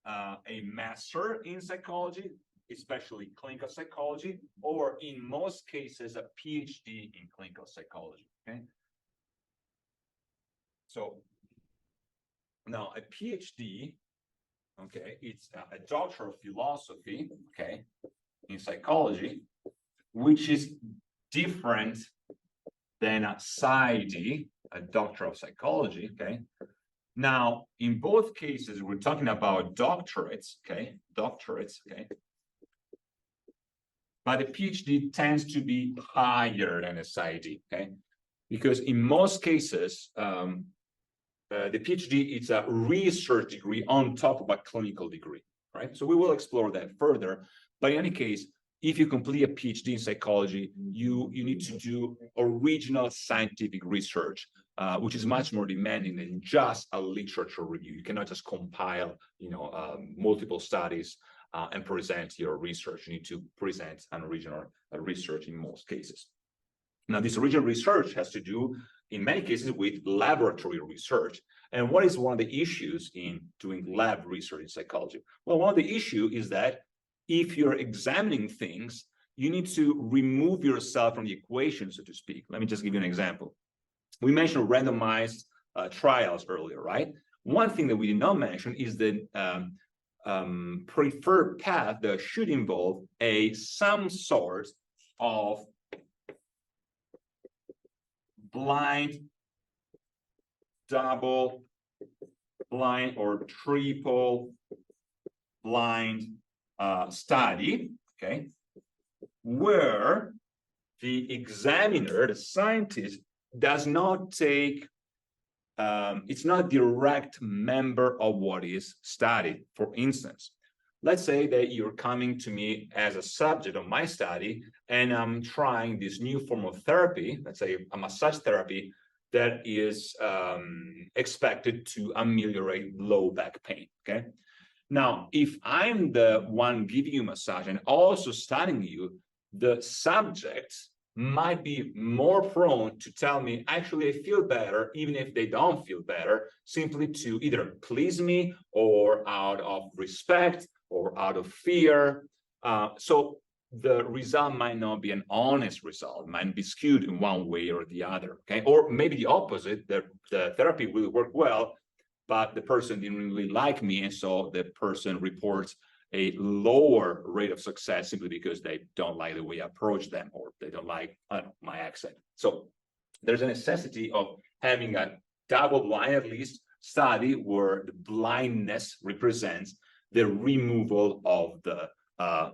Speaker 1: a master in psychology, especially clinical psychology, or in most cases, a PhD in clinical psychology, okay? So now a PhD, okay, it's a doctor of philosophy, okay, in psychology, which is different than a PsyD, a doctor of psychology, okay? Now, in both cases, we're talking about doctorates, okay? Doctorates, okay? But the PhD tends to be higher than a PsyD, okay? Because in most cases, the PhD is a research degree on top of a clinical degree, right? So we will explore that further. But in any case, if you complete a PhD in psychology, you need to do original scientific research, which is much more demanding than just a literature review. You cannot just compile, multiple studies and present your research. You need to present an original research in most cases. Now, this original research has to do, in many cases, with laboratory research. And what is one of the issues in doing lab research in psychology? Well, one of the issues is that if you're examining things, you need to remove yourself from the equation, so to speak. Let me just give you an example. We mentioned randomized trials earlier, right? One thing that we did not mention is the preferred path that should involve some sort of blind, double blind, or triple blind study, okay, where the examiner, the scientist, does not take, it's not a direct member of what is studied. For instance, let's say that you're coming to me as a subject of my study, and I'm trying this new form of therapy, let's say a massage therapy, that is expected to ameliorate low back pain, okay? Now, if I'm the one giving you massage and also studying you, the subject might be more prone to tell me, actually, I feel better, even if they don't feel better, simply to either please me or out of respect or out of fear. So the result might not be an honest result, might be skewed in one way or the other, okay? Or maybe the opposite, the therapy will work well, but the person didn't really like me, and so the person reports a lower rate of success simply because they don't like the way I approach them, or they don't like, I don't know, my accent. So there's a necessity of having a double-blind, at least, study where the blindness represents the removal of the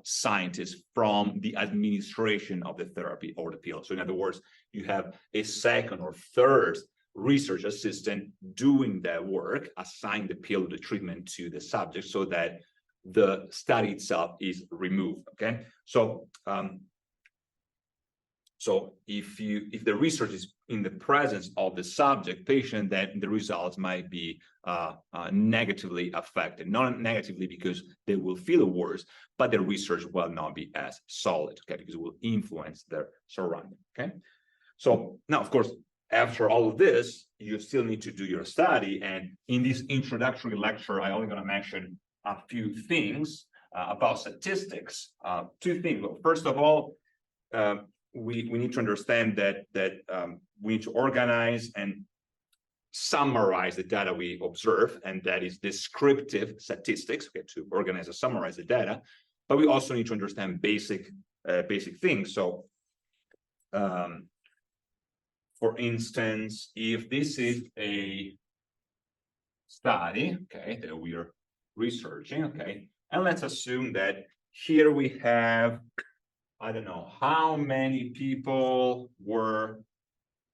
Speaker 1: scientist from the administration of the therapy or the pill. So in other words, you have a second or third research assistant doing that work, assign the pill, the treatment to the subject, so that the study itself is removed. Okay, so if the research is in the presence of the subject patient, then the results might be negatively affected. Not negatively because they will feel worse, but the research will not be as solid, okay, because it will influence their surrounding. Okay, so now, of course, after all of this, you still need to do your study. And in this introductory lecture, I'm only going to mention a few things about statistics. Two things. Well, first of all, we need to understand that we need to organize and summarize the data we observe, and that is descriptive statistics, okay, to organize and summarize the data. But we also need to understand basic things. So, for instance, if this is a study, okay, that we are researching, okay, and let's assume that here we have, I don't know how many people were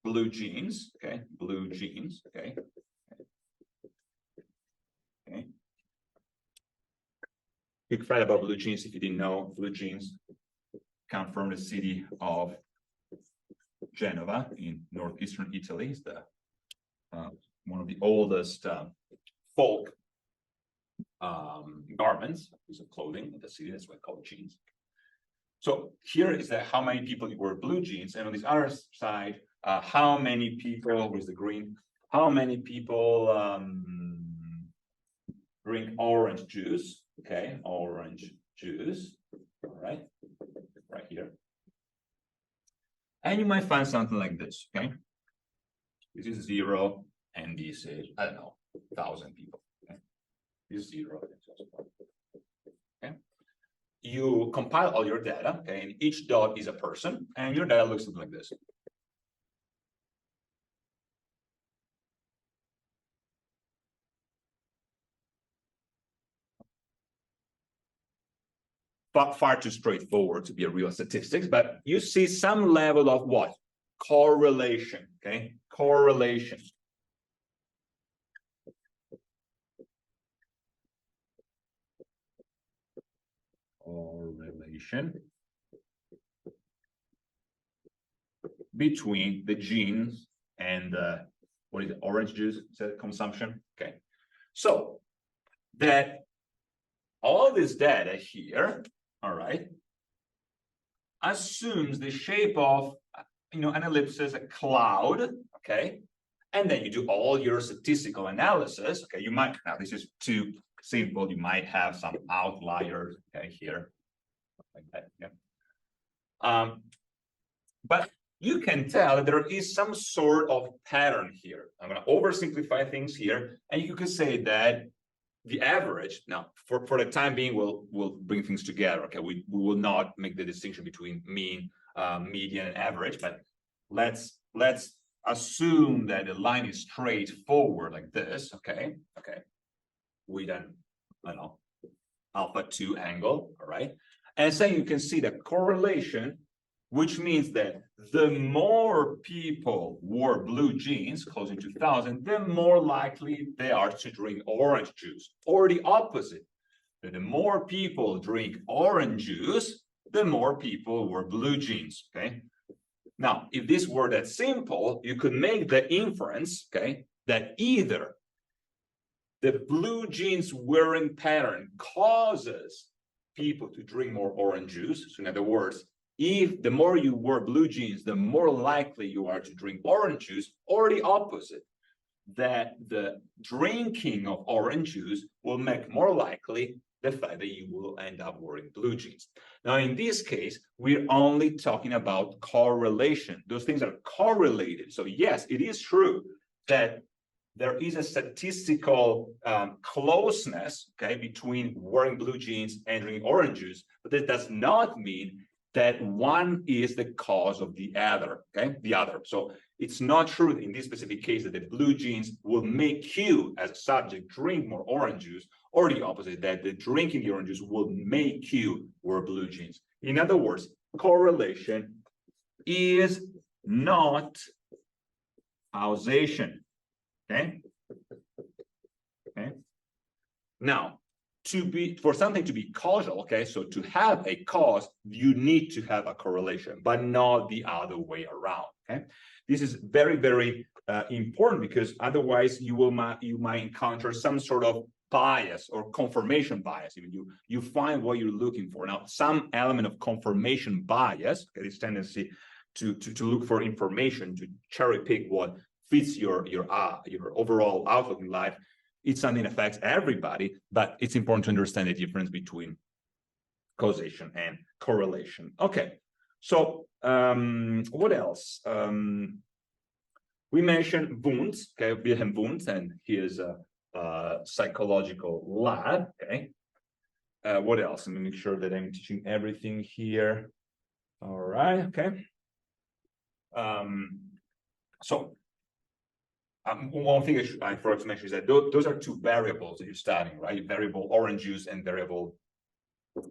Speaker 1: blue jeans, okay, blue jeans, okay. Okay. Quick fact about blue jeans, if you didn't know, blue jeans come from the city of Genova in northeastern Italy. It's the one of the oldest folk garments, piece of clothing in the city. That's why it's called jeans. So here is that how many people wear blue jeans, and on this other side, how many people with the green, how many people drink orange juice? Okay, orange juice. All right, right here. And you might find something like this, okay? This is 0, and this is, I don't know, 1,000 people, okay? This is 0, okay? You compile all your data, okay? And each dot is a person, and your data looks something like this. But far too straightforward to be a real statistics, but you see some level of what? Correlation, okay? Correlation. Correlation between the genes and what is it, orange juice consumption, okay? So that all this data here, all right, assumes the shape of, an ellipsis, a cloud, okay? And then you do all your statistical analysis, okay? You might, now this is too simple, you might have some outliers, okay, here, like that, yeah. But you can tell that there is some sort of pattern here. I'm going to oversimplify things here, and you could say that the average. Now, for the time being, we'll bring things together. Okay, we will not make the distinction between mean, median, and average, but let's assume that the line is straightforward like this. Okay, with an, I don't know, alpha 2 angle. All right, and so you can see the correlation, which means that the more people wore blue jeans, close to 2000, the more likely they are to drink orange juice. Or the opposite, that the more people drink orange juice, the more people wear blue jeans, okay? Now, if this were that simple, you could make the inference, okay, that either the blue jeans wearing pattern causes people to drink more orange juice. So in other words, if the more you wear blue jeans, the more likely you are to drink orange juice, or the opposite, that the drinking of orange juice will make more likely the fact that you will end up wearing blue jeans. Now, in this case, we're only talking about correlation. Those things are correlated. So yes, it is true that there is a statistical closeness, okay, between wearing blue jeans and drinking orange juice, but that does not mean that one is the cause of the other, okay? The other. So it's not true in this specific case that the blue jeans will make you, as a subject, drink more orange juice, or the opposite, that the drinking the orange juice will make you wear blue jeans. In other words, correlation is not causation, okay? Now, for something to be causal, okay, so to have a cause, you need to have a correlation, but not the other way around, okay? This is very, very important, because otherwise you might encounter some sort of bias or confirmation bias. Even you find what you're looking for. Now, some element of confirmation bias, okay, this tendency to look for information, to cherry pick what fits your overall outlook in life, it's something that affects everybody, but it's important to understand the difference between causation and correlation. Okay, so what else? We mentioned Wundt, okay, Wilhelm Wundt, and his psychological lab, okay? What else? Let me make sure that I'm teaching everything here. All right, okay. One thing I forgot to mention is that those are two variables that you're studying, right? Variable orange juice and variable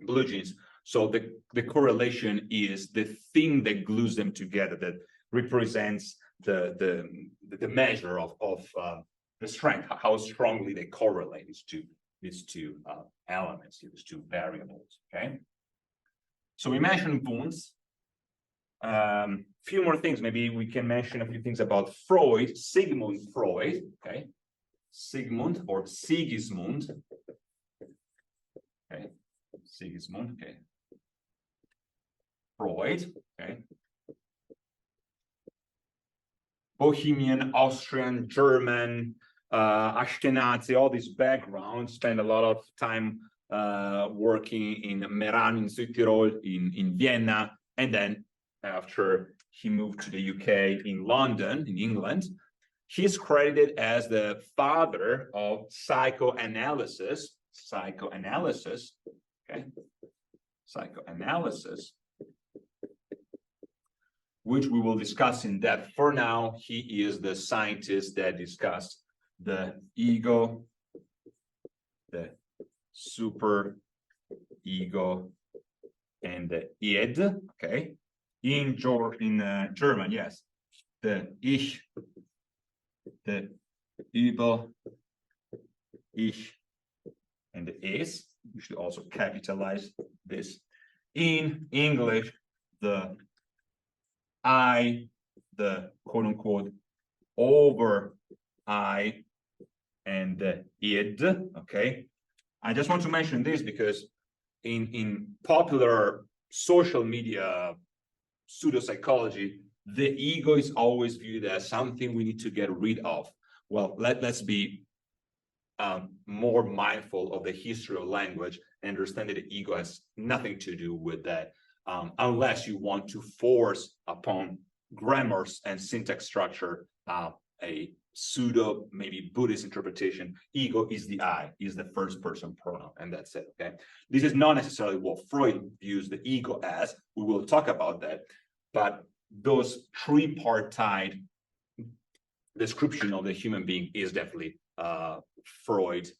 Speaker 1: blue jeans. So the correlation is the thing that glues them together, that represents the measure of the strength, how strongly they correlate these two elements, these two variables. Okay. So we mentioned Wundt's. Few more things. Maybe we can mention a few things about Freud, Sigmund Freud, okay? Sigmund or Sigismund, okay? Sigismund, okay? Freud, okay? Bohemian, Austrian, German, Ashkenazi, all these backgrounds, spend a lot of time working in Meran, in Südtirol, in Vienna, and then after he moved to the UK, in London, in England, he's credited as the father of psychoanalysis, okay? Psychoanalysis, which we will discuss in depth. For now, he is the scientist that discussed the ego, the super ego, and the id, okay? In German, yes, the Ich, the Übel, Ich, and the Es. You should also capitalize this. In English, the I, the quote-unquote over I, and the id, okay? I just want to mention this because in popular social media pseudopsychology, the ego is always viewed as something we need to get rid of. Well, let's be more mindful of the history of language and understand that the ego has nothing to do with that, unless you want to force upon grammars and syntax structure a pseudo, maybe Buddhist interpretation, ego is the I, is the first person pronoun, and that's it, okay? This is not necessarily what Freud views the ego as. We will talk about that, but those tripartite description of the human being is definitely Freud's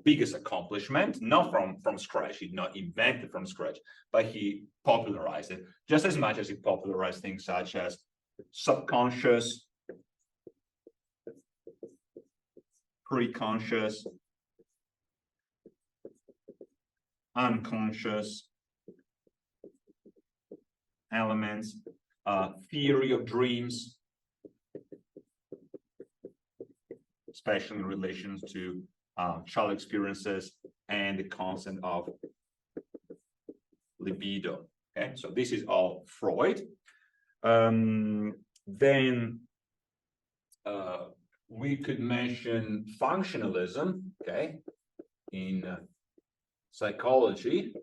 Speaker 1: biggest accomplishment, not from scratch. He not invented from scratch, but he popularized it just as much as he popularized things such as subconscious, preconscious, unconscious elements, theory of dreams, especially in relation to child experiences, and the concept of libido. Okay, so this is all Freud. Then we could mention functionalism, okay, in psychology,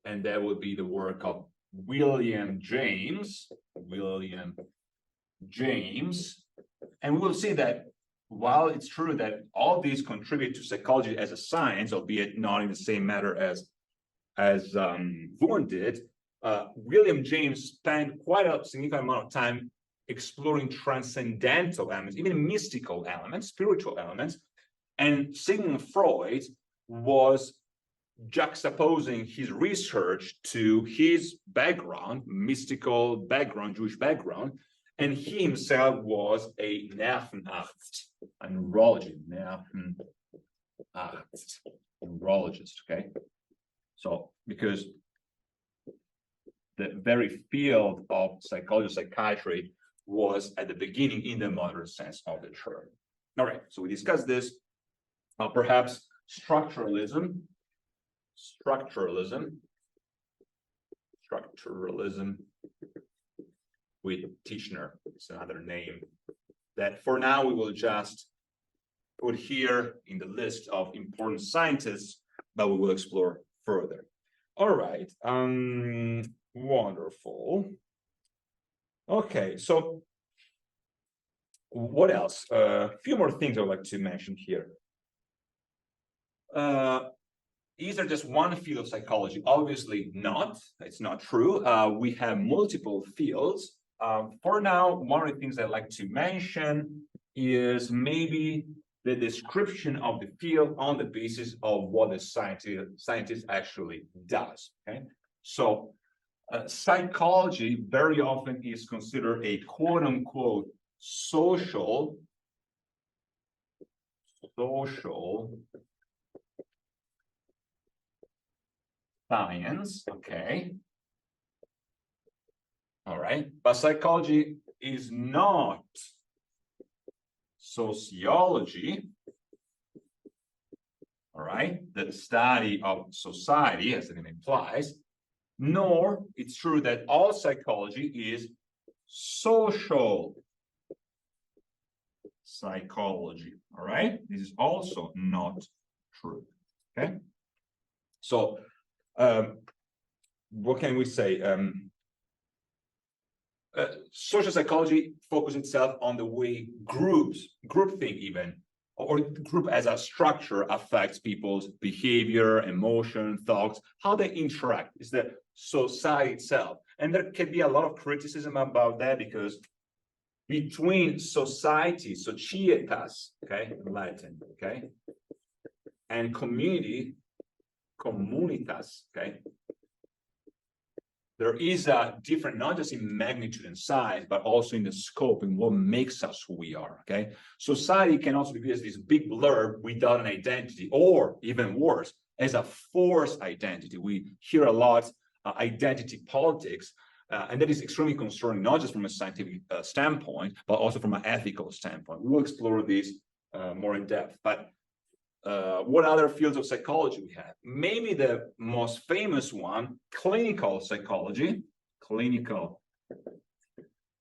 Speaker 1: and that would be the work of William James. And we'll see that while it's true that all these contribute to psychology as a science, albeit not in the same matter as Wundt did, William James spent quite a significant amount of time exploring transcendental elements, even mystical elements, spiritual elements. And Sigmund Freud was juxtaposing his research to his background, mystical background, Jewish background, and he himself was a Nervenarzt, a neurologist, okay? So, because the very field of psychology, psychiatry was at the beginning in the modern sense of the term. All right, so we discussed this. Perhaps structuralism with Titchener. It's another name that for now we will just put here in the list of important scientists, but we will explore further. All right, wonderful. Okay, so what else? A few more things I would like to mention here. Is there just one field of psychology? Obviously not. It's not true. We have multiple fields. For now, one of the things I'd like to mention is maybe the description of the field on the basis of what the scientist actually does. Okay, so psychology very often is considered a quote-unquote social science, okay? All right, but psychology is not sociology, all right? The study of society, as the name implies, nor it's true that all psychology is social psychology, all right? This is also not true, okay? So, what can we say? Social psychology focuses itself on the way groupthink even, or group as a structure affects people's behavior, emotion, thoughts, how they interact. It's the society itself. And there can be a lot of criticism about that because between society, societas, okay, in Latin, okay, and community, communitas, okay, there is a different, not just in magnitude and size, but also in the scope and what makes us who we are, okay? Society can also be viewed as this big blurb without an identity, or even worse, as a forced identity. We hear a lot identity politics, and that is extremely concerning, not just from a scientific standpoint, but also from an ethical standpoint. We will explore this more in depth, but what other fields of psychology we have? Maybe the most famous one, clinical psychology. Clinical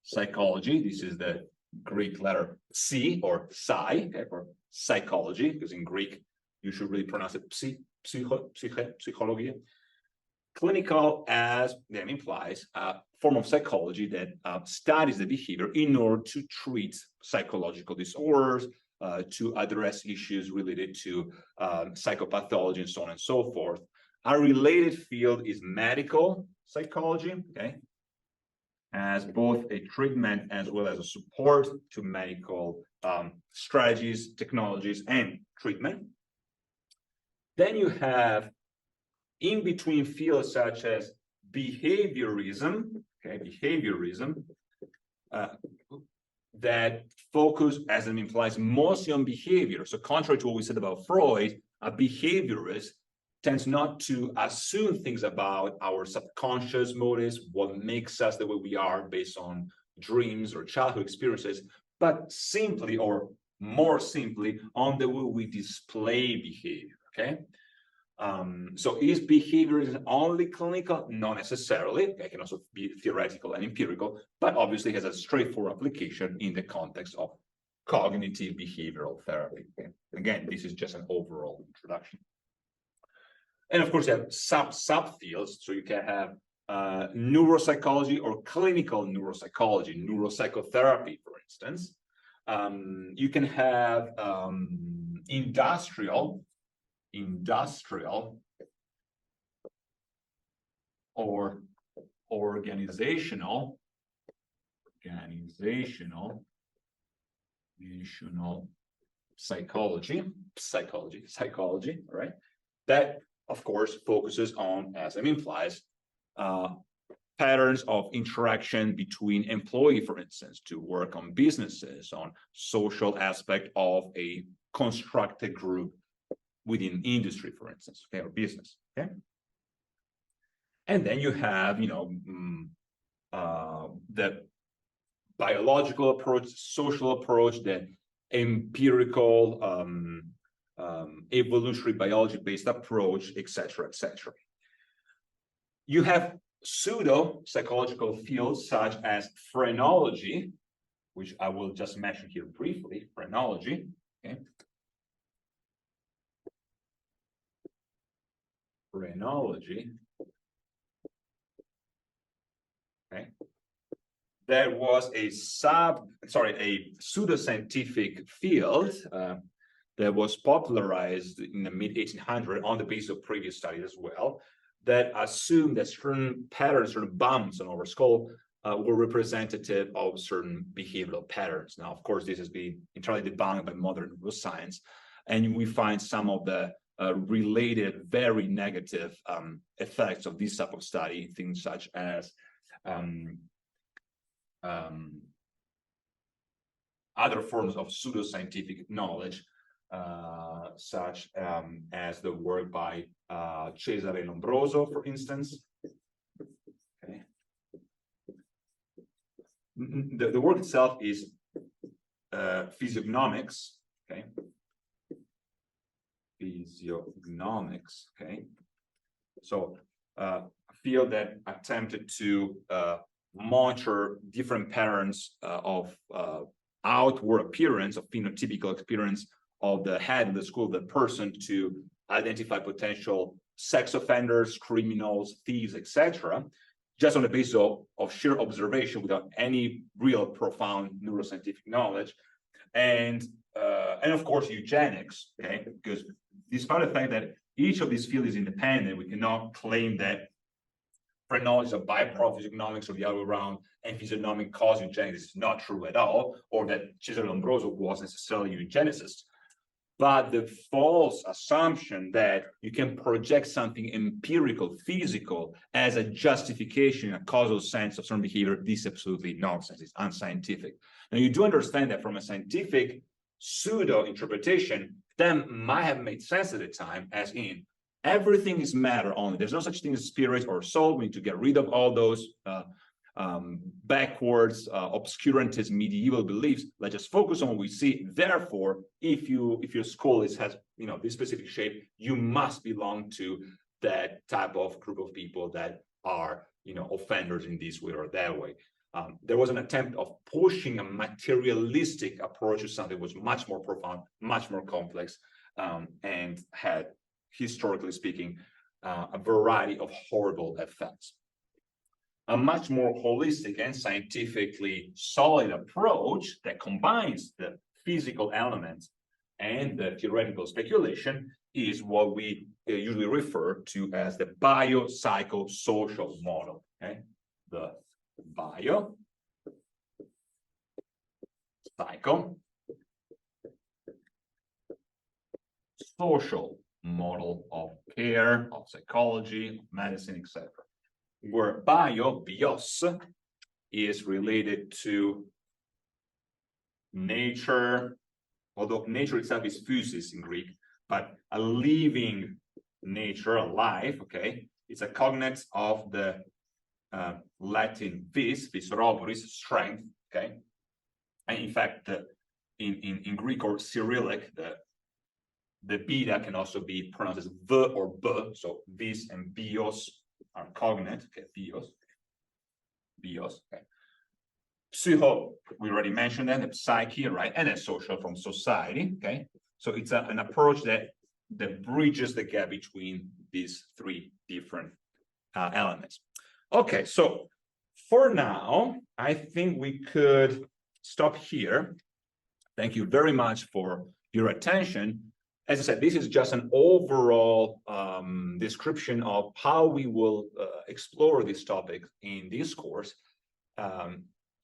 Speaker 1: psychology. This is the Greek letter psi or psi, okay, for psychology, because in Greek you should really pronounce it psychology. Clinical, as the name implies, a form of psychology that studies the behavior in order to treat psychological disorders, to address issues related to psychopathology and so on and so forth. A related field is medical psychology, okay, as both a treatment as well as a support to medical strategies, technologies, and treatment. Then you have in-between fields such as behaviorism, okay, that focus, as it implies, mostly on behavior. So contrary to what we said about Freud, a behaviorist tends not to assume things about our subconscious motives, what makes us the way we are based on dreams or childhood experiences, but simply, or more simply, on the way we display behavior, okay? So is behaviorism only clinical? Not necessarily. It can also be theoretical and empirical, but obviously has a straightforward application in the context of cognitive behavioral therapy. Okay? Again, this is just an overall introduction. And of course, you have subfields. So you can have neuropsychology or clinical neuropsychology, neuropsychotherapy, for instance. You can have industrial or organizational psychology, right? That, of course, focuses on, as it implies, patterns of interaction between employees, for instance, to work on businesses, on social aspect of a constructed group within industry, for instance, okay, or business, okay? And then you have, the biological approach, social approach, the empirical, evolutionary biology-based approach, etc., etc. You have pseudo-psychological fields such as phrenology, which I will just mention here briefly, phrenology, okay? Phrenology, okay? There was a pseudoscientific field that was popularized in the mid-1800s on the basis of previous studies as well, that assumed that certain patterns, certain bumps on our skull were representative of certain behavioral patterns. Now, of course, this has been entirely debunked by modern neuroscience, and we find some of the related, very negative effects of this type of study, things such as other forms of pseudoscientific knowledge, such as the work by Cesare Lombroso, for instance. Okay. The work itself is physiognomics, okay? Physiognomics, okay? So a field that attempted to monitor different patterns of outward appearance, of phenotypical appearance of the head and the skull of the person to identify potential sex offenders, criminals, thieves, etc., just on the basis of sheer observation without any real profound neuroscientific knowledge. And of course, eugenics, okay? Because despite the fact that each of these fields is independent, we cannot claim that phrenology is a byproduct of physiognomics or the other way around, and physiognomic cause eugenics is not true at all, or that Cesare Lombroso was necessarily a eugenicist. But the false assumption that you can project something empirical, physical, as a justification, a causal sense of certain behavior, this is absolutely nonsense. It's unscientific. Now, you do understand that from a scientific pseudo-interpretation, that might have made sense at the time, as in, everything is matter only. There's no such thing as spirit or soul. We need to get rid of all those backwards, obscurantist medieval beliefs. Let's just focus on what we see. Therefore, if your skull has this specific shape, you must belong to that type of group of people that are offenders in this way or that way. There was an attempt of pushing a materialistic approach to something that was much more profound, much more complex, and had, historically speaking, a variety of horrible effects. A much more holistic and scientifically solid approach that combines the physical elements and the theoretical speculation is what we usually refer to as the biopsychosocial model. Okay, the biopsychosocial model of care, of psychology, of medicine, etc. Where bios, is related to nature, although nature itself is physis in Greek, but a living nature, a life, okay? It's a cognate of the Latin vis roboris, strength, okay? And in fact, in Greek or Cyrillic, the beta can also be pronounced as v or b, so vis and bios are cognate, okay, bios, okay. Psycho, we already mentioned that, the psyche, right, and then social from society, okay. So it's an approach that bridges the gap between these three different elements. Okay, so for now, I think we could stop here. Thank you very much for your attention. As I said, this is just an overall description of how we will explore this topic in this course.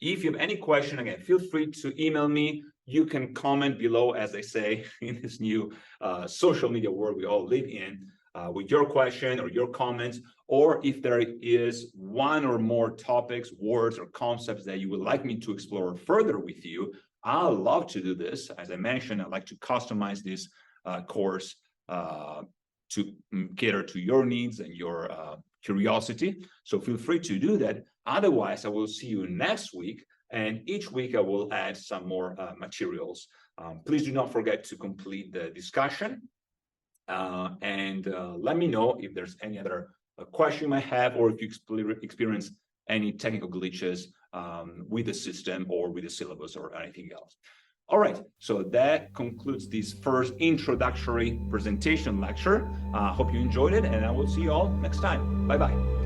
Speaker 1: If you have any question, again, feel free to email me. You can comment below, as I say, in this new social media world we all live in, with your question or your comments, or if there is one or more topics, words, or concepts that you would like me to explore further with you, I'd love to do this. As I mentioned, I'd like to customize this course to cater to your needs and your curiosity. So feel free to do that. Otherwise, I will see you next week. And each week I will add some more materials. Please do not forget to complete the discussion. And let me know if there's any other question you might have, or if you experience any technical glitches with the system or with the syllabus or anything else. All right, so that concludes this first introductory presentation lecture. Hope you enjoyed it, and I will see you all next time. Bye-bye.